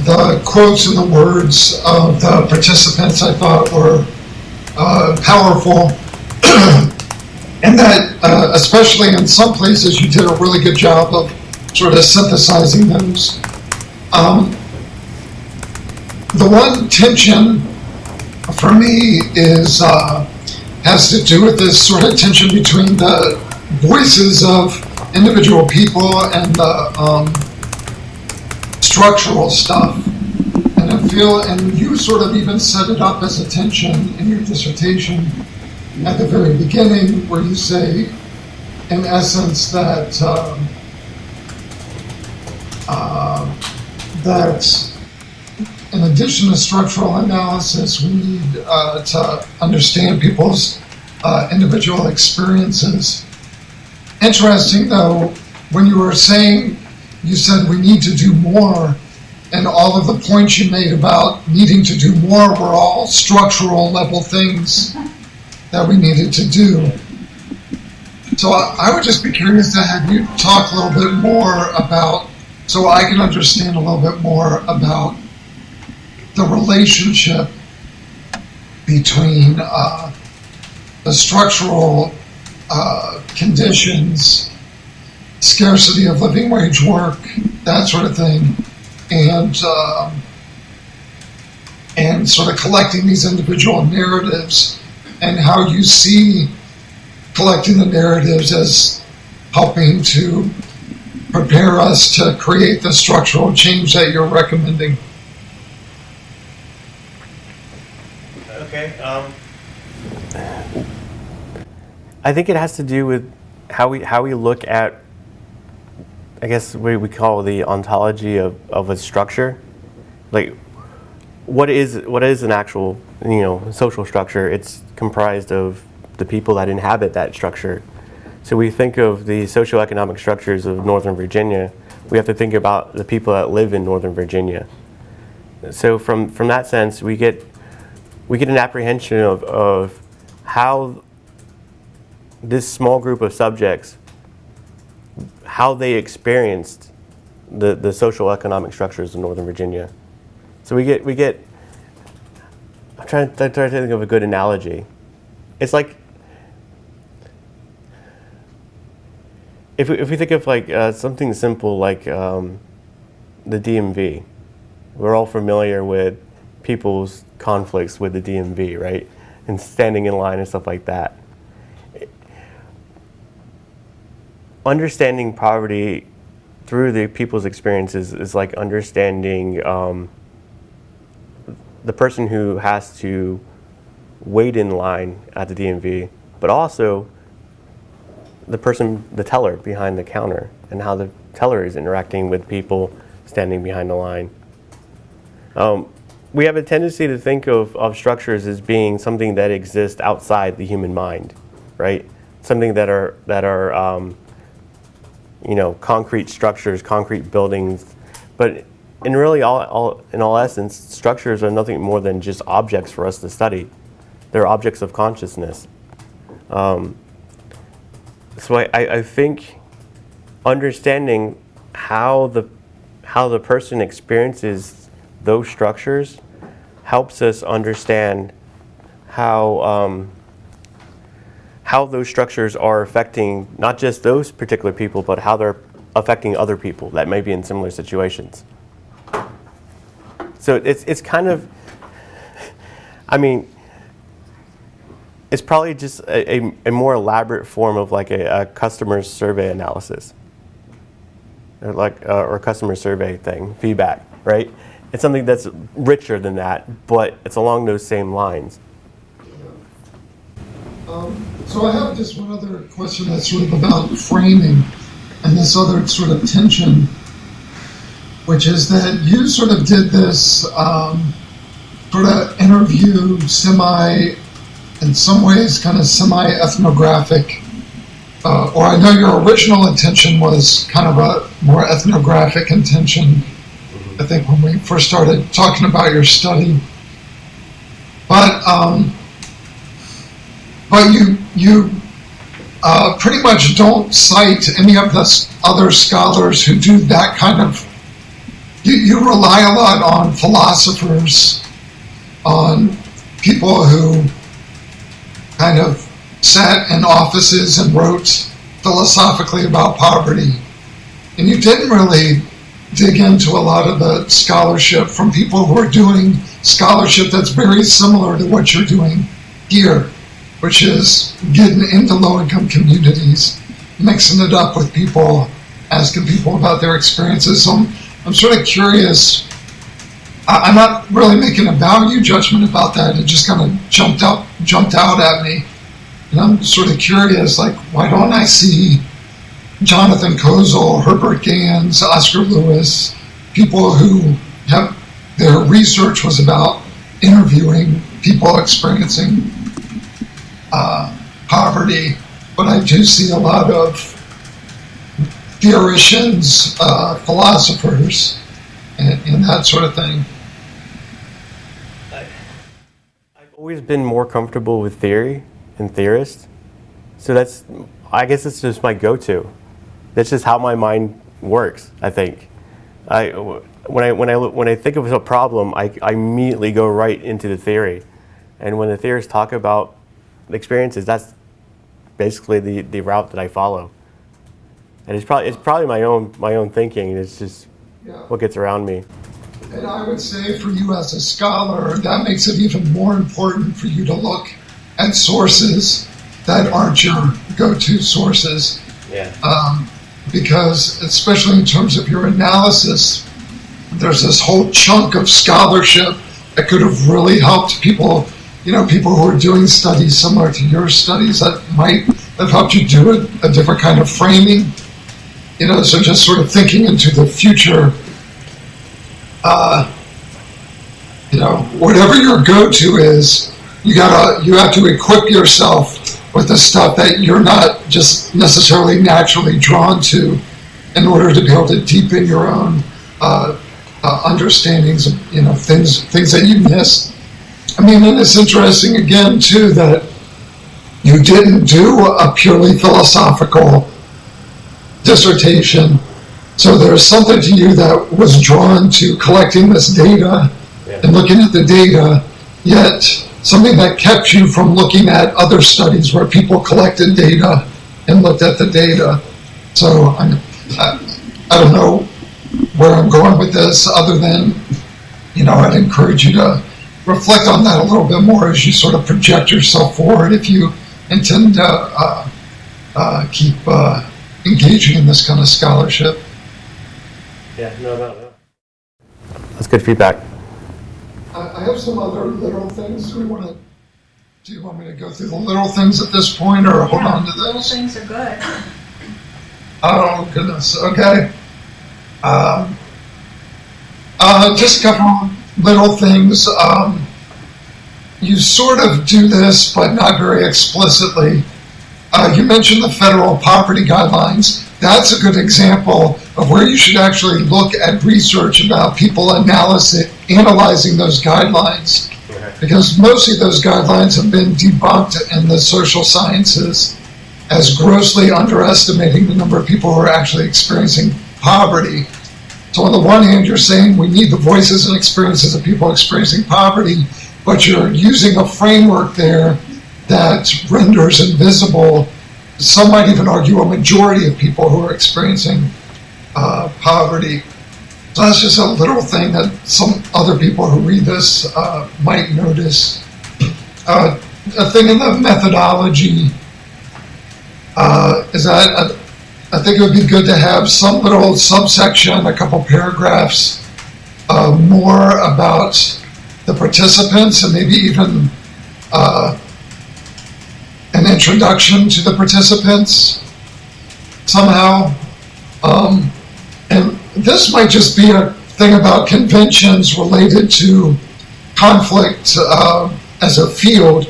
the quotes and the words of the participants I thought were powerful. And that, especially in some places, you did a really good job of sort of synthesizing those. The one tension for me has to do with this sort of tension between the voices of individual people and the structural stuff. And and you sort of even set it up as a tension in your dissertation at the very beginning, where you say, in essence, that that in addition to structural analysis, we need to understand people's individual experiences. Interesting, though, when you were saying, you said we need to do more, and all of the points you made about needing to do more were all structural level things that we needed to do. So I would just be curious to have you talk a little bit more about, so I can understand a little bit more about the relationship between the structural conditions, scarcity of living wage work, that sort of thing, and sort of collecting these individual narratives, and how you see collecting the narratives as helping to prepare us to create the structural change that you're recommending. Okay. I think it has to do with how we look at, I guess, what we call the ontology of a structure. Like, what is an actual, social structure? It's comprised of the people that inhabit that structure. So we think of the socioeconomic structures of Northern Virginia. We have to think about the people that live in Northern Virginia. So from that sense, we get an apprehension of how this small group of subjects, how they experienced the social economic structures of Northern Virginia. So we get. I'm trying to think of a good analogy. It's like if we think of like something simple like the DMV. We're all familiar with people's conflicts with the DMV, right? And standing in line and stuff like that. Understanding poverty through the people's experiences is like understanding the person who has to wait in line at the DMV, but also the teller behind the counter, and how the teller is interacting with people standing behind the line. We have a tendency to think of structures as being something that exists outside the human mind, right? Something that are concrete structures, concrete buildings, but in really in all essence, structures are nothing more than just objects for us to study. They're objects of consciousness. So I think understanding how the person experiences those structures helps us understand how those structures are affecting not just those particular people, but how they're affecting other people that may be in similar situations. So it's kind of, it's probably just a more elaborate form of like a customer survey analysis, or customer survey thing, feedback, right? It's something that's richer than that, but it's along those same lines. So I have just one other question that's sort of about framing and this other sort of tension, which is that you sort of did this sort of interview in some ways kind of semi-ethnographic, or I know your original intention was kind of a more ethnographic intention, I think, when we first started talking about your study. But you pretty much don't cite any of the other scholars who do that kind of. You rely a lot on philosophers, on people who kind of sat in offices and wrote philosophically about poverty. And you didn't really dig into a lot of the scholarship from people who are doing scholarship that's very similar to what you're doing here, which is getting into low-income communities, mixing it up with people, asking people about their experiences. So I'm sort of curious. I'm not really making a value judgment about that. It just kind of jumped out at me. And I'm sort of curious, like, why don't I see Jonathan Kozol, Herbert Gans, Oscar Lewis, people who have, their research was about interviewing people experiencing poverty, but I do see a lot of theoreticians, philosophers, and that sort of thing. I've always been more comfortable with theory and theorists, so I guess it's just my go-to. That's just how my mind works, I think. When I think of a problem, I immediately go right into the theory, and when the theorists talk about experiences, that's basically the route that I follow. And it's probably my own thinking. It's just what gets around me. And I would say for you as a scholar, that makes it even more important for you to look at sources that aren't your go-to sources. Yeah. Because especially in terms of your analysis, there's this whole chunk of scholarship that could have really helped people, people who are doing studies similar to your studies that might have helped you do a different kind of framing. So just sort of thinking into the future, whatever your go-to is, you have to equip yourself with the stuff that you're not just necessarily naturally drawn to in order to be able to deepen your own understandings of, things that you missed. And it's interesting again too that you didn't do a purely philosophical dissertation. So there's something to you that was drawn to collecting this data and looking at the data, yet something that kept you from looking at other studies where people collected data and looked at the data. So I don't know where I'm going with this other than, I'd encourage you to reflect on that a little bit more as you sort of project yourself forward if you intend to keep engaging in this kind of scholarship. Yeah, no. That's good feedback. I have some other little things. Do you want me to go through the little things at this point, or hold on to Little those? things are good. Oh goodness. Okay. Just a couple little things. You sort of do this, but not very explicitly. You mentioned the federal poverty guidelines. That's a good example of where you should actually look at research about people analyzing those guidelines. Because most of those guidelines have been debunked in the social sciences as grossly underestimating the number of people who are actually experiencing poverty. So on the one hand, you're saying we need the voices and experiences of people experiencing poverty, but you're using a framework there that renders invisible, some might even argue, a majority of people who are experiencing poverty. So that's just a little thing that some other people who read this might notice. A thing in the methodology is that I think it would be good to have some little subsection, a couple paragraphs, more about the participants and maybe even an introduction to the participants somehow. And this might just be a thing about conventions related to conflict as a field.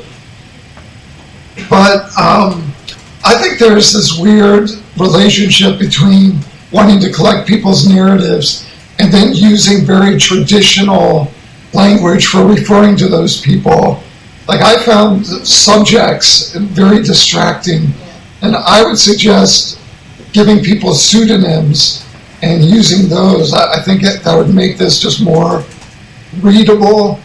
But I think there's this weird relationship between wanting to collect people's narratives and then using very traditional language for referring to those people. Like, I found subjects very distracting, and I would suggest giving people pseudonyms and using those. I think that would make this just more readable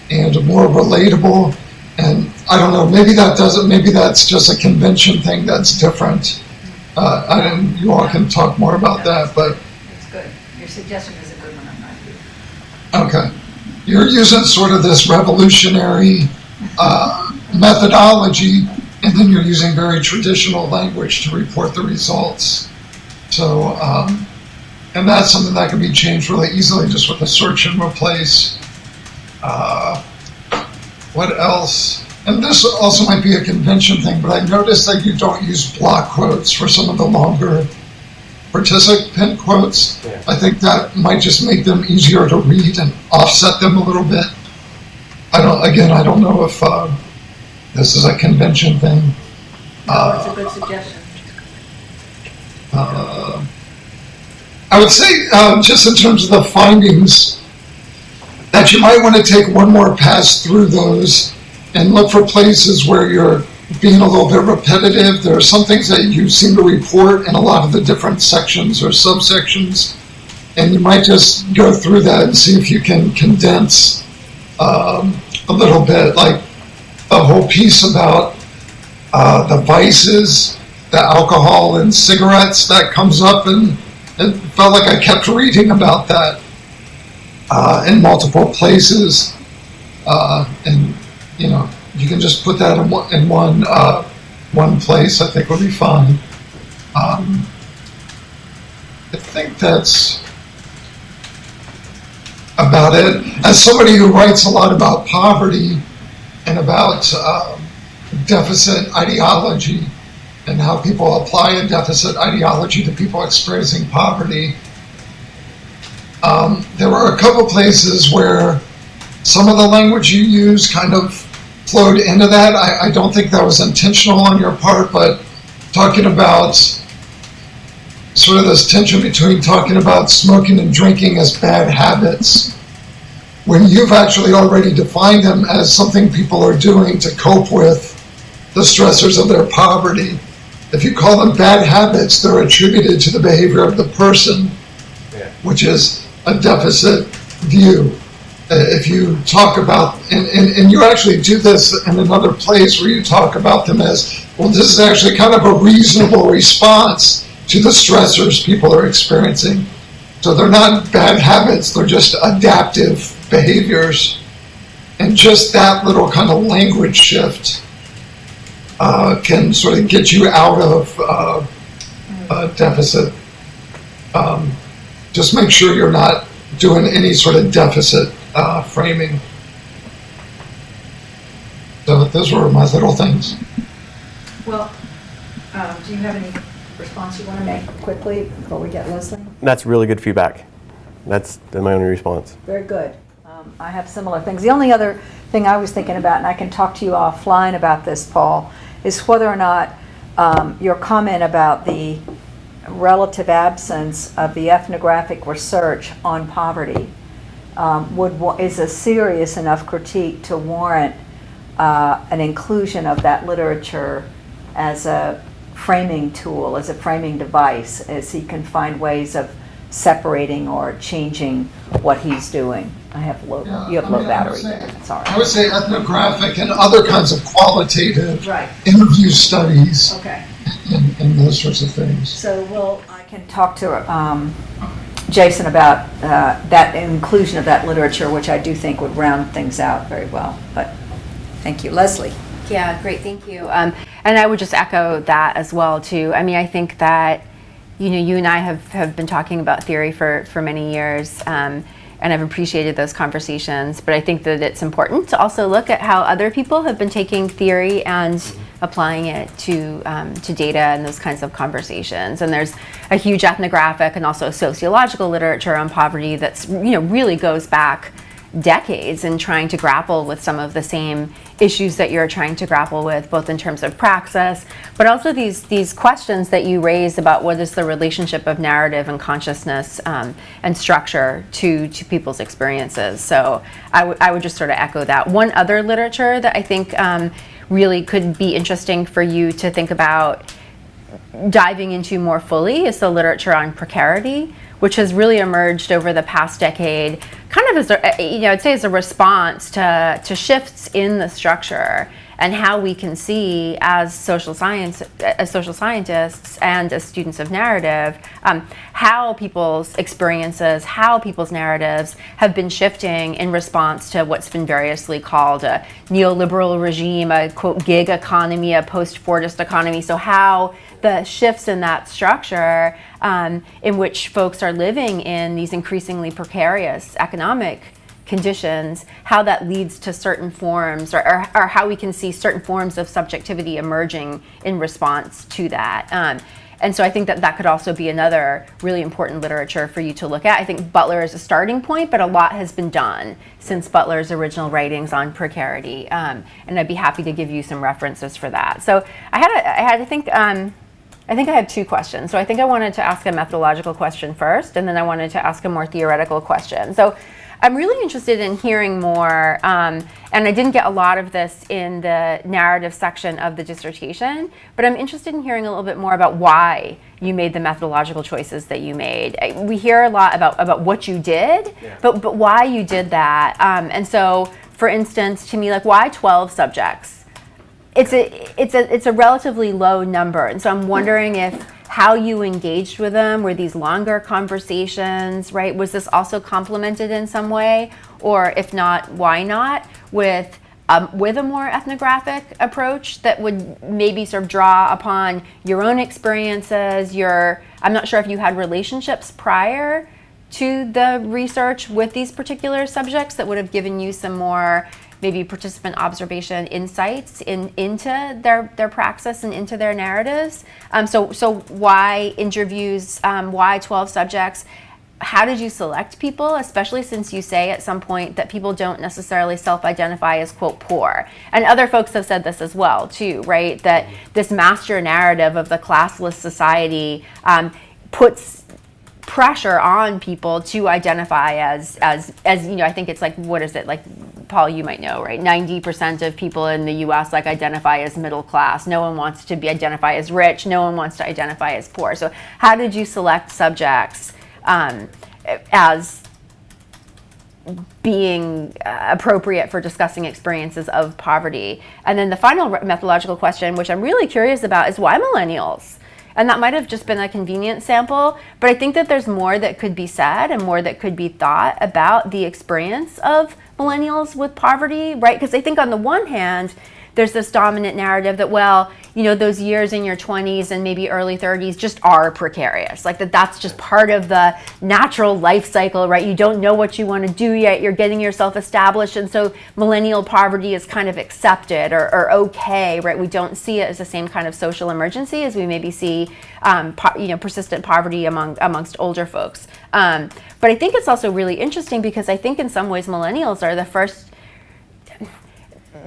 and more relatable. And I don't know, maybe that's just a convention thing that's different. You all can talk more about that, but. It's good. Your suggestion is a good one. I'm not here. Okay. You're using sort of this revolutionary methodology, and then you're using very traditional language to report the results. So, and that's something that can be changed really easily just with a search and replace. What else? And this also might be a convention thing, but I noticed that you don't use block quotes for some of the longer participant quotes. Yeah. I think that might just make them easier to read and offset them a little bit. I don't know if this is a convention thing. No, it's a good suggestion. I would say, just in terms of the findings, that you might want to take one more pass through those and look for places where you're being a little bit repetitive. There are some things that you seem to report in a lot of the different sections or subsections, and you might just go through that and see if you can condense a little bit, like the whole piece about the vices, the alcohol and cigarettes that comes up in it felt like I kept reading about that in multiple places, and you can just put that in one place. I think would be fine. I think that's about it. As somebody who writes a lot about poverty and about deficit ideology and how people apply a deficit ideology to people experiencing poverty, there were a couple places where some of the language you use kind of flowed into that. I don't think that was intentional on your part, but talking about sort of this tension between talking about smoking and drinking as bad habits, when you've actually already defined them as something people are doing to cope with the stressors of their poverty. If you call them bad habits, they're attributed to the behavior of the person, which is a deficit view. If you talk about, and you actually do this in another place where you talk about them as, well, this is actually kind of a reasonable response to the stressors people are experiencing. So they're not bad habits, they're just adaptive behaviors. And just that little kind of language shift can sort of get you out of deficit. Just make sure you're not doing any sort of deficit framing. So those were my little things. Well, do you have any response you want to make quickly before we get Leslie? That's really good feedback. That's my only response. Very good. I have similar things. The only other thing I was thinking about, and I can talk to you offline about this, Paul, is whether or not your comment about the relative absence of the ethnographic research on poverty is a serious enough critique to warrant an inclusion of that literature as a framing tool, as a framing device, as he can find ways of separating or changing what he's doing. You have low battery. Sorry. I would say ethnographic and other kinds of qualitative Right. interview studies Okay. and those sorts of things. So I can talk to Jason about that inclusion of that literature, which I do think would round things out very well. But thank you. Leslie. Yeah, great, thank you. And I would just echo that as well too. I mean, I think that you and I have been talking about theory for many years, and I've appreciated those conversations. But I think that it's important to also look at how other people have been taking theory and applying it to data and those kinds of conversations. And there's a huge ethnographic and also sociological literature on poverty that's really goes back decades in trying to grapple with some of the same issues that you're trying to grapple with, both in terms of praxis, but also these questions that you raised about what is the relationship of narrative and consciousness and structure to people's experiences. So I would just sort of echo that. One other literature that I think really could be interesting for you to think about diving into more fully is the literature on precarity, which has really emerged over the past decade, kind of as I'd say as a response to shifts in the structure and how we can see as social scientists and as students of narrative, how people's experiences, how people's narratives have been shifting in response to what's been variously called a neoliberal regime, a quote gig economy, a post-Fordist economy. So how the shifts in that structure in which folks are living in these increasingly precarious economic conditions, how that leads to certain forms or how we can see certain forms of subjectivity emerging in response to that. And so I think that could also be another really important literature for you to look at. I think Butler is a starting point, but a lot has been done since Butler's original writings on precarity. And I'd be happy to give you some references for that. So I think I have two questions. So I think I wanted to ask a methodological question first, and then I wanted to ask a more theoretical question. So I'm really interested in hearing more, and I didn't get a lot of this in the narrative section of the dissertation, but I'm interested in hearing a little bit more about why you made the methodological choices that you made. We hear a lot about what you did, but why you did that. And so, for instance, to me, like, why 12 subjects? It's a relatively low number, and so I'm wondering if how you engaged with them. Were these longer conversations, right? Was this also complemented in some way? Or if not, why not? With a more ethnographic approach that would maybe sort of draw upon your own experiences, I'm not sure if you had relationships prior to the research with these particular subjects that would have given you some more maybe participant observation insights into their praxis and into their narratives. So why interviews, why 12 subjects? How did you select people, especially since you say at some point that people don't necessarily self-identify as, quote, poor? And other folks have said this as well, too, right? That this master narrative of the classless society puts pressure on people to identify as you know, I think it's like, what is it, like, Paul, you might know, right? 90% of people in the US like identify as middle class. No one wants to be identify as rich. No one wants to identify as poor. So how did you select subjects as being appropriate for discussing experiences of poverty? And then the final methodological question, which I'm really curious about, is why millennials? And that might have just been a convenient sample, but I think that there's more that could be said and more that could be thought about the experience of millennials with poverty, right? Because I think on the one hand, there's this dominant narrative that, well, you know, those years in your 20s and maybe early 30s just are precarious. Like that's just part of the natural life cycle, right? You don't know what you want to do yet. You're getting yourself established. And so millennial poverty is kind of accepted or okay, right? We don't see it as the same kind of social emergency as we maybe see, persistent poverty amongst older folks. But I think it's also really interesting because I think in some ways millennials are the first.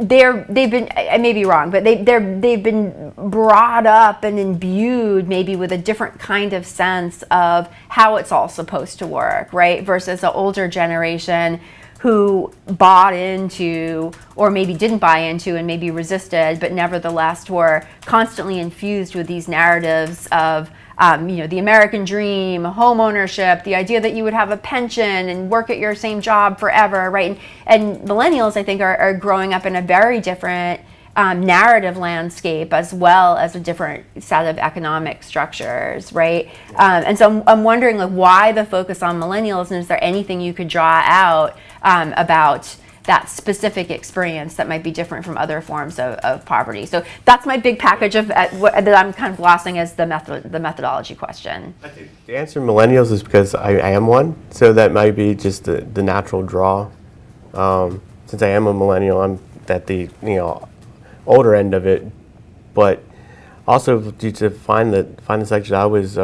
They've been, I may be wrong, but they've been brought up and imbued maybe with a different kind of sense of how it's all supposed to work, right? Versus the older generation who bought into, or maybe didn't buy into and maybe resisted, but nevertheless were constantly infused with these narratives of the American dream, home ownership, the idea that you would have a pension and work at your same job forever, right? And millennials, I think, are growing up in a very different narrative landscape as well as a different set of economic structures, right? And so I'm wondering, like, why the focus on millennials, and is there anything you could draw out about that specific experience that might be different from other forms of poverty? So that's my big package of that I'm kind of glossing as the methodology question. I think the answer millennials is because I am one, so that might be just the natural draw. Since I am a millennial, I'm at the older end of it, but also due to find the section, I was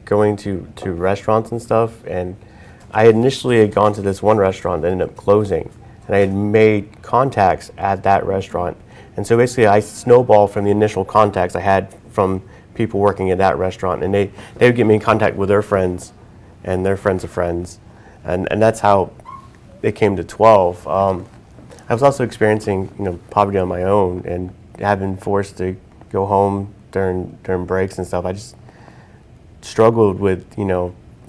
going to restaurants and stuff, and I initially had gone to this one restaurant that ended up closing. And I had made contacts at that restaurant. And so basically I snowballed from the initial contacts I had from people working at that restaurant. And they would get me in contact with their friends and their friends of friends. And that's how it came to 12. I was also experiencing poverty on my own and having forced to go home during breaks and stuff. I just struggled with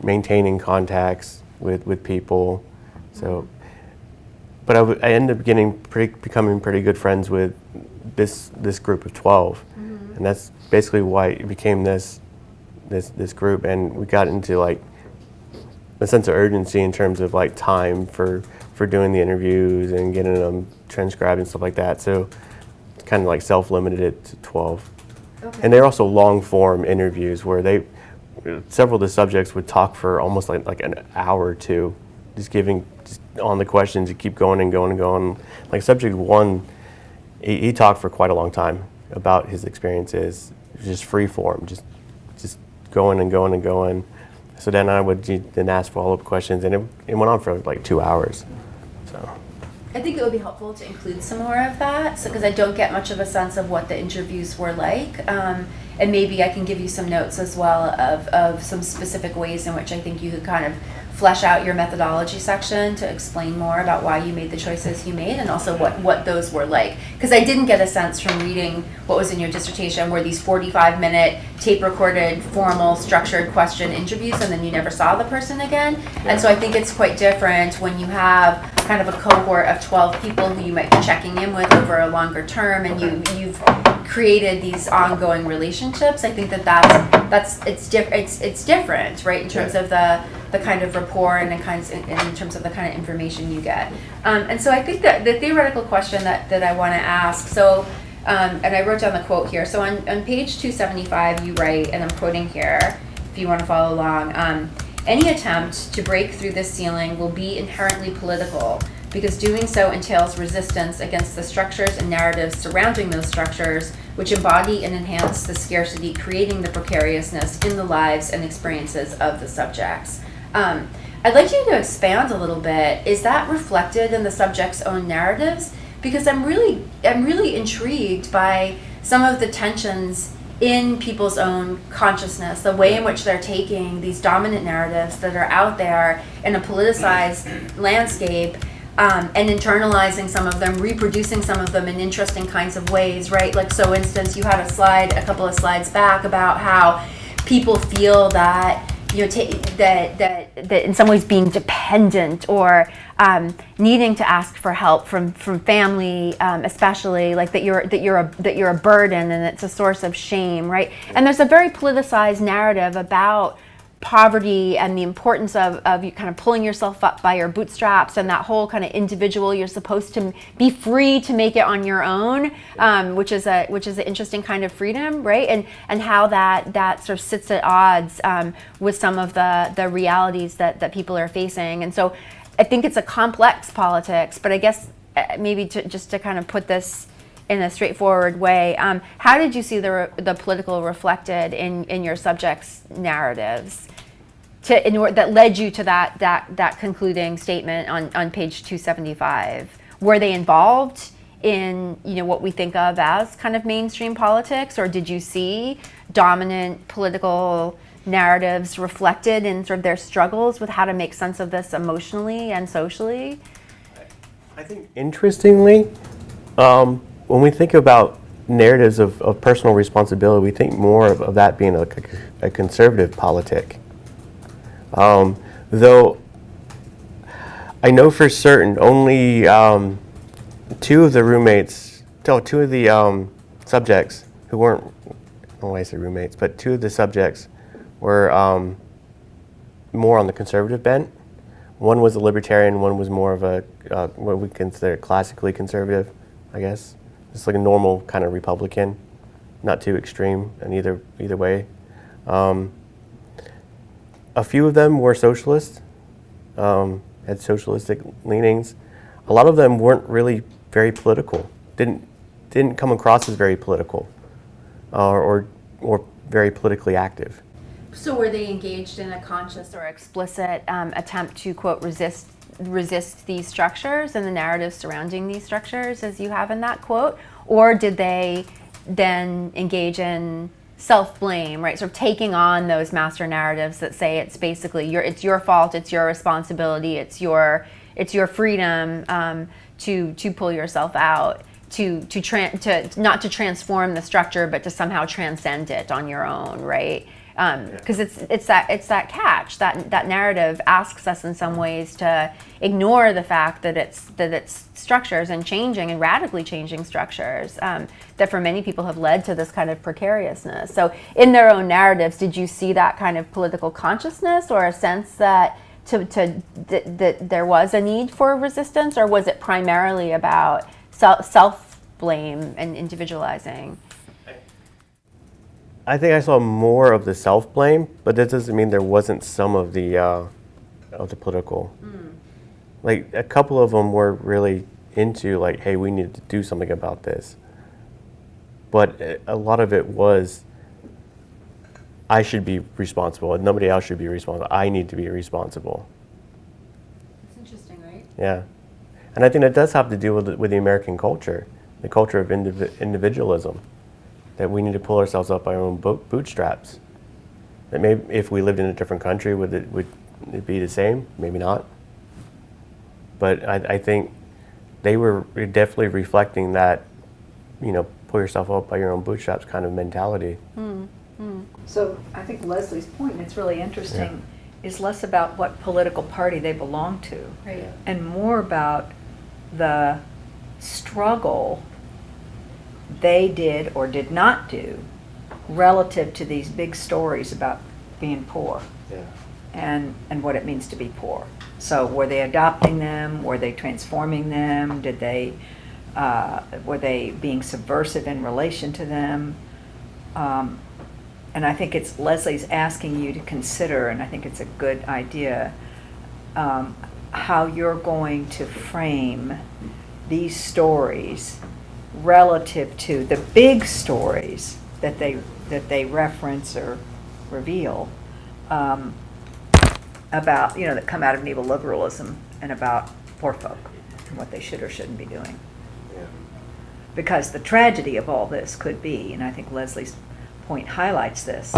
maintaining contacts with people. So. But I ended up becoming pretty good friends with this group of 12, and that's basically why it became this group. And we got into like a sense of urgency in terms of like time for doing the interviews and getting them transcribed and stuff like that. So kind of like self-limited it to 12. Okay. And they're also long form interviews where several of the subjects would talk for almost like an hour or two, just on the questions. You keep going and going and going. Like subject one, he talked for quite a long time about his experiences, just free form, just going and going and going. So then I would then ask follow-up questions, and it went on for like 2 hours. So I think it would be helpful to include some more of that, because I don't get much of a sense of what the interviews were like. And maybe I can give you some notes as well of some specific ways in which I think you could kind of flesh out your methodology section to explain more about why you made the choices you made, and also what those were like. Because I didn't get a sense from reading what was in your dissertation were these 45-minute tape-recorded, formal, structured question interviews, and then you never saw the person again. And so I think it's quite different when you have kind of a cohort of 12 people who you might be checking in with over a longer term, and you've created these ongoing relationships. I think it's different, right, in terms of the kind of rapport and in terms of the kind of information you get. And so I think that the theoretical question that I want to ask, so, and I wrote down the quote here. So on page 275 you write, and I'm quoting here, if you want to follow along, any attempt to break through this ceiling will be inherently political, because doing so entails resistance against the structures and narratives surrounding those structures, which embody and enhance the scarcity, creating the precariousness in the lives and experiences of the subjects. I'd like you to expand a little bit. Is that reflected in the subject's own narratives? Because I'm really intrigued by some of the tensions in people's own consciousness, the way in which they're taking these dominant narratives that are out there in a politicized landscape, and internalizing some of them, reproducing some of them in interesting kinds of ways, right? Like, so instance, you had a couple of slides back about how people feel that, you know, that in some ways being dependent or needing to ask for help from family, especially, like that you're a burden and it's a source of shame, right? And there's a very politicized narrative about poverty and the importance of you kind of pulling yourself up by your bootstraps, and that whole kind of individual, you're supposed to be free to make it on your own, which is an interesting kind of freedom, right? And how that sort of sits at odds with some of the realities that people are facing. And so I think it's a complex politics, but I guess maybe just to kind of put this in a straightforward way, how did you see the political reflected in your subjects' narratives that led you to that concluding statement on page 275? Were they involved in, you know, what we think of as kind of mainstream politics, or did you see dominant political narratives reflected in sort of their struggles with how to make sense of this emotionally and socially? I think interestingly, when we think about narratives of personal responsibility, we think more of that being a conservative politic. Though I know for certain only two of the subjects who weren't, I don't know why I say roommates, but two of the subjects were more on the conservative bent. One was a libertarian, one was more of a what we consider classically conservative, I guess. Just like a normal kind of Republican, not too extreme in either way. A few of them were socialists, had socialistic leanings. A lot of them weren't really very political. Didn't come across as very political, or very politically active. So were they engaged in a conscious or explicit attempt to, quote, resist these structures and the narratives surrounding these structures, as you have in that quote? Or did they then engage in self-blame, right? Sort of taking on those master narratives that say it's basically it's your fault, it's your responsibility, it's your freedom to pull yourself out, to not to transform the structure, but to somehow transcend it on your own, right? Because it's that catch, that narrative asks us in some ways to ignore the fact that it's structures and changing and radically changing structures that for many people have led to this kind of precariousness. So in their own narratives, did you see that kind of political consciousness or a sense that that there was a need for resistance, or was it primarily about self-blame and individualizing? I think I saw more of the self-blame, but that doesn't mean there wasn't some of the political. Like a couple of them were really into like, hey, we need to do something about this. But a lot of it was, I should be responsible, and nobody else should be responsible. I need to be responsible. That's interesting, right? Yeah, and I think that does have to do with the American culture, the culture of individualism. That we need to pull ourselves up by our own bootstraps. That maybe if we lived in a different country, would it be the same? Maybe not. But I think they were definitely reflecting that, you know, pull yourself up by your own bootstraps kind of mentality. So I think Leslie's point, and it's really interesting, is less about what political party they belong to. Right. And more about the struggle they did or did not do relative to these big stories about being poor Yeah. and what it means to be poor. So were they adopting them? Were they transforming them? Did they, were they being subversive in relation to them? And I think it's Leslie's asking you to consider, and I think it's a good idea, how you're going to frame these stories relative to the big stories that they reference or reveal about, that come out of neoliberalism and about poor folk and what they should or shouldn't be doing. Yeah. Because the tragedy of all this could be, and I think Leslie's point highlights this,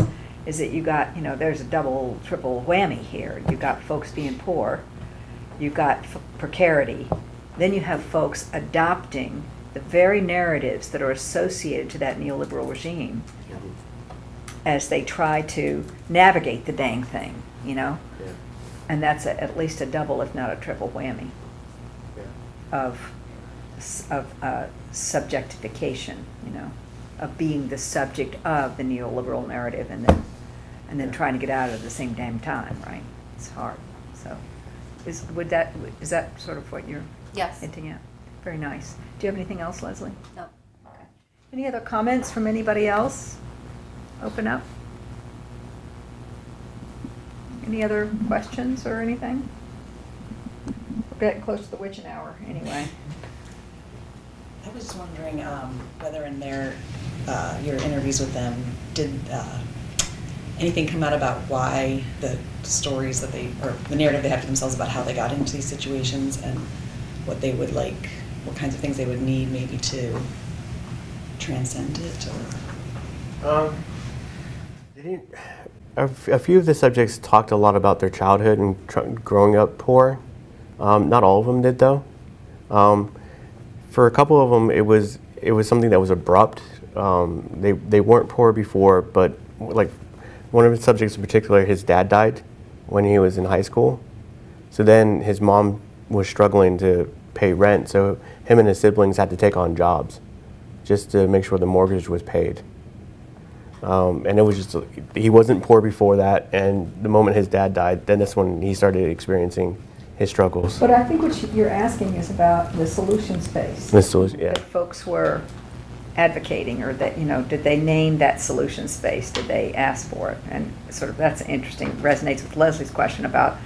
is that you got, there's a double, triple whammy here. You got folks being poor, you got precarity, then you have folks adopting the very narratives that are associated to that neoliberal regime as they try to navigate the dang thing, Yeah. And that's at least a double, if not a triple whammy Yeah. of subjectification, of being the subject of the neoliberal narrative and then trying to get out of it at the same damn time, right? It's hard. So, is that sort of what you're Yes. hinting at? Very nice. Do you have anything else, Leslie? No. Okay. Any other comments from anybody else? Open up. Any other questions or anything? We're getting close to the witching hour, anyway. I was wondering whether in your interviews with them, did anything come out about why the stories that or the narrative they have to themselves about how they got into these situations and what they would like, what kinds of things they would need maybe to transcend it? Or They didn't. A few of the subjects talked a lot about their childhood and growing up poor. Not all of them did, though. For a couple of them, it was something that was abrupt. They weren't poor before, but like one of the subjects in particular, his dad died when he was in high school. So then his mom was struggling to pay rent, so him and his siblings had to take on jobs just to make sure the mortgage was paid. And it was just, he wasn't poor before that, and the moment his dad died, then that's when he started experiencing his struggles. But I think what you're asking is about the solution space Yeah. that folks were advocating, or that, did they name that solution space? Did they ask for it? And sort of that's interesting, resonates with Leslie's question about,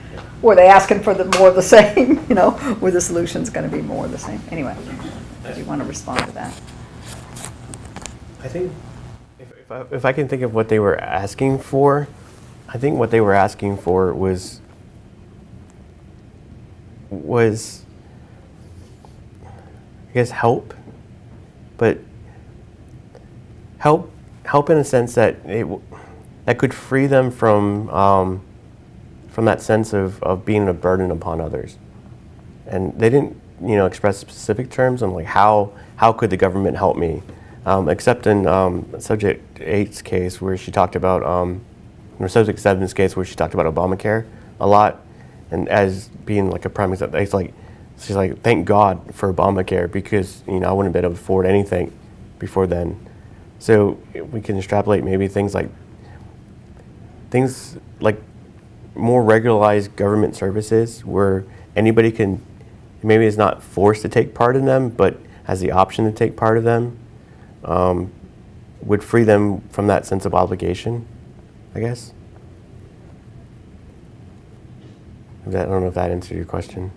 were they asking for more of the same? Were the solutions going to be more of the same? Anyway, do you want to respond to that? I think if I can think of what they were asking for, I think what they were asking for was I guess help, but help in a sense that that could free them from that sense of being a burden upon others. And they didn't express specific terms on like how could the government help me, except in subject 8's case where she talked about or subject 7's case where she talked about Obamacare a lot, and as being like a prime example. She's like, thank God for Obamacare, because I wouldn't have been able to afford anything before then. So we can extrapolate maybe things like more regularized government services where anybody can, maybe is not forced to take part in them, but has the option to take part of them, would free them from that sense of obligation, I guess. I don't know if that answered your question.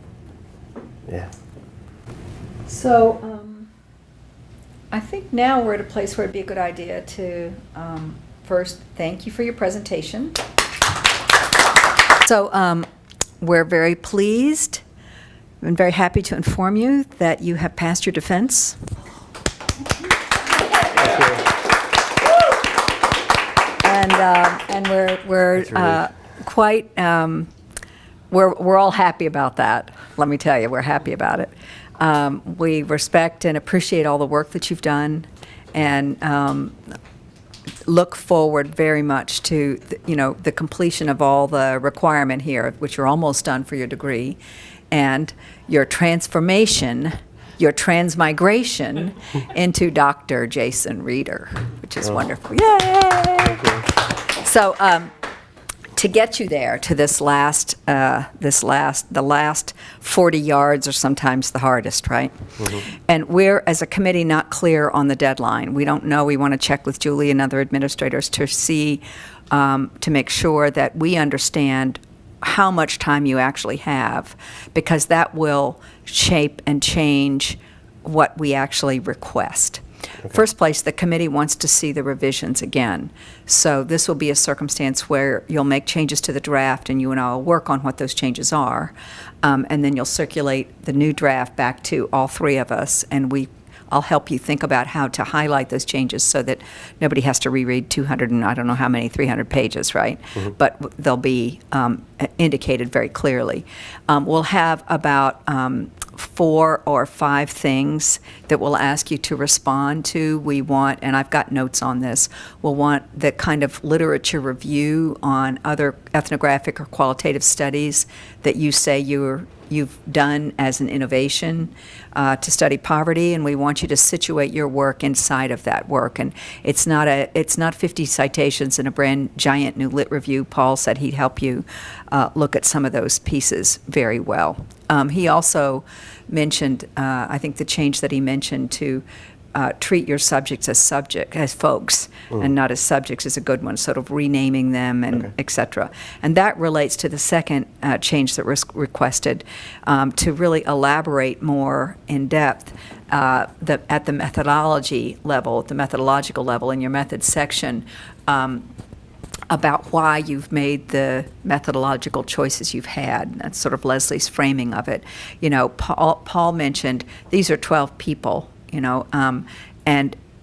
Yeah. So I think now we're at a place where it'd be a good idea to first thank you for your presentation. So we're very pleased and very happy to inform you that you have passed your defense. And we're quite we're all happy about that. Let me tell you, we're happy about it. We respect and appreciate all the work that you've done, and look forward very much to, the completion of all the requirement here, which you're almost done for your degree, and your transformation, your transmigration into Dr. Jason Reeder, which is wonderful. Yay! So, to get you there to the last 40 yards are sometimes the hardest, right? And we're, as a committee, not clear on the deadline. We don't know. We want to check with Julie and other administrators to see, to make sure that we understand how much time you actually have, because that will shape and change what we actually request. First place, the committee wants to see the revisions again. So this will be a circumstance where you'll make changes to the draft, and you and I will work on what those changes are. And then you'll circulate the new draft back to all three of us, and I'll help you think about how to highlight those changes so that nobody has to reread 200 and I don't know how many, 300 pages, right? But they'll be indicated very clearly. We'll have about 4 or 5 things that we'll ask you to respond to. We want, and I've got notes on this, we'll want the kind of literature review on other ethnographic or qualitative studies that you say you've done as an innovation to study poverty, and we want you to situate your work inside of that work. And it's not 50 citations and a brand giant new lit review. Paul said he'd help you look at some of those pieces very well. He also mentioned, I think the change that he mentioned to treat your subjects as folks and not as subjects is a good one, sort of renaming them and et cetera. And that relates to the second change that was requested, to really elaborate more in depth at the methodological level in your methods section, about why you've made the methodological choices you've had. That's sort of Leslie's framing of it. Paul mentioned these are 12 people, and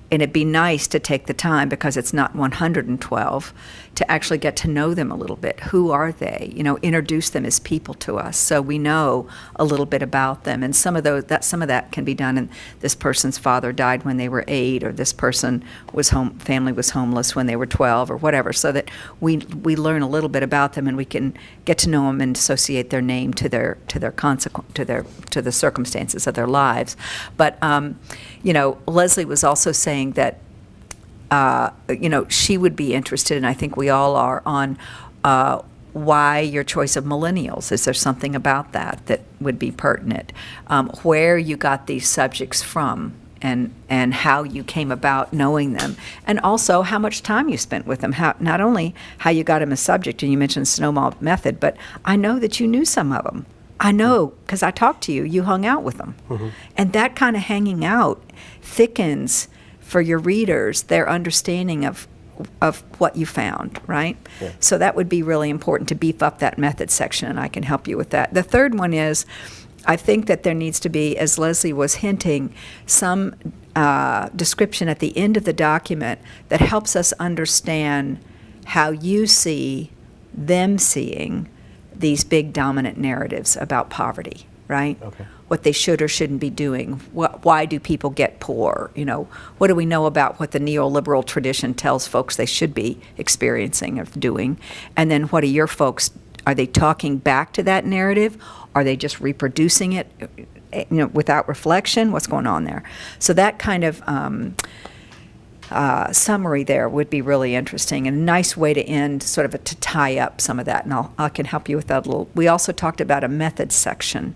it'd be nice to take the time, because it's not 112, to actually get to know them a little bit. Who are they? Introduce them as people to us so we know a little bit about them. And some of that can be done. And this person's father died when they were 8, or this person family was homeless when they were 12, or whatever, so that we learn a little bit about them and we can get to know them and associate their name to the circumstances of their lives. But Leslie was also saying that she would be interested, and I think we all are, on why your choice of millennials. Is there something about that would be pertinent? Where you got these subjects from, and how you came about knowing them, and also how much time you spent with them. Not only how you got them as subject, and you mentioned snowball method, but I know that you knew some of them. I know, because I talked to you, you hung out with them. And that kind of hanging out thickens for your readers their understanding of what you found, right? Yeah. So that would be really important to beef up that method section, and I can help you with that. The third one is, I think that there needs to be, as Leslie was hinting, some description at the end of the document that helps us understand how you see them seeing these big dominant narratives about poverty, right? Okay. What they should or shouldn't be doing. Why do people get poor? What do we know about what the neoliberal tradition tells folks they should be experiencing or doing? And then what are your folks, are they talking back to that narrative? Are they just reproducing it, without reflection? What's going on there? So that kind of summary there would be really interesting, and a nice way to end, sort of to tie up some of that, and I can help you with that a little. We also talked about a methods section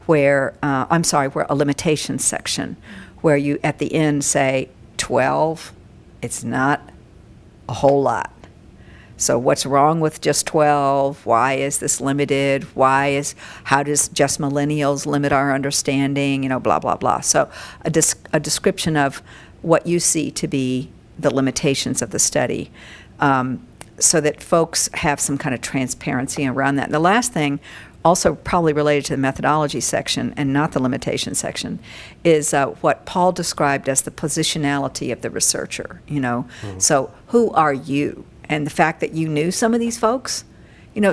where a limitations section, where you at the end say 12, it's not a whole lot. So what's wrong with just 12? Why is this limited? How does just millennials limit our understanding? Blah, blah, blah. So a description of what you see to be the limitations of the study, so that folks have some kind of transparency around that. And the last thing, also probably related to the methodology section and not the limitation section, is what Paul described as the positionality of the researcher. So who are you? And the fact that you knew some of these folks,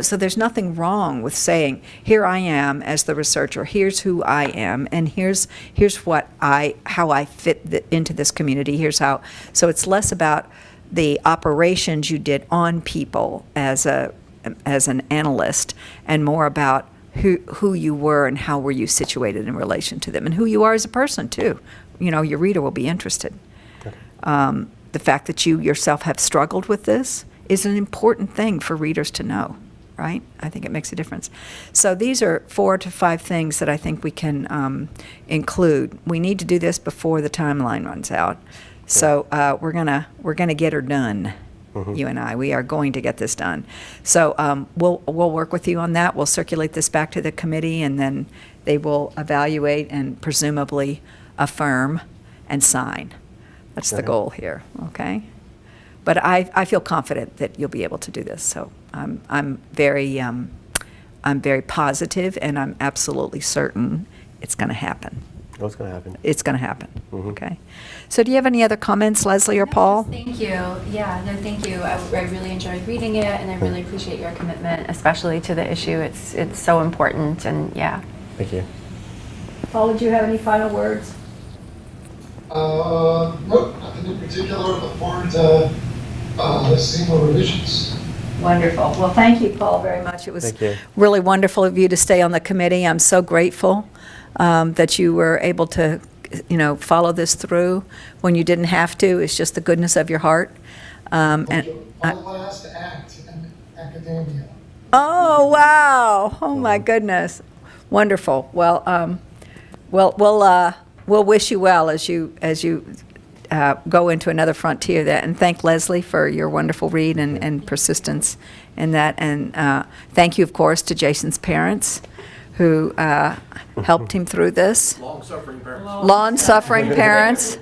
so there's nothing wrong with saying, here I am as the researcher, here's who I am, and here's how I fit into this community, here's how. So it's less about the operations you did on people as an analyst, and more about who you were and how were you situated in relation to them, and who you are as a person too. Your reader will be interested. The fact that you yourself have struggled with this is an important thing for readers to know, right? I think it makes a difference. So these are 4 to 5 things that I think we can include. We need to do this before the timeline runs out. So we're gonna get her done. You and I, we are going to get this done. So we'll work with you on that. We'll circulate this back to the committee, and then they will evaluate and presumably affirm and sign. That's the goal here. Okay. But I feel confident that you'll be able to do this. So I'm very positive, and I'm absolutely certain it's going to happen. What's going to happen? It's going to happen. Okay. So do you have any other comments, Leslie or Paul? Thank you. Yeah, no, thank you. I really enjoyed reading it, and I really appreciate your commitment, especially to the issue. It's so important, and yeah. Thank you. Paul, did you have any final words? Nope, nothing in particular. Look forward to seeing more revisions. Wonderful. Well, thank you, Paul, very much. It was Thank you. really wonderful of you to stay on the committee. I'm so grateful that you were able to, follow this through when you didn't have to. It's just the goodness of your heart. My last act in academia. Oh, wow. Oh, my goodness. Wonderful. Well, we'll wish you well as you go into another frontier. And thank Leslie for your wonderful read and persistence in that. And thank you, of course, to Jason's parents who helped him through this. Long-suffering parents.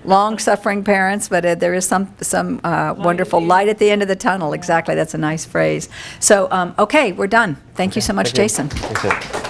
Long-suffering parents, but there is some wonderful light at the end of the tunnel. Exactly, that's a nice phrase. So, okay, we're done. Thank you so much, Thank you. Jason. Thanks,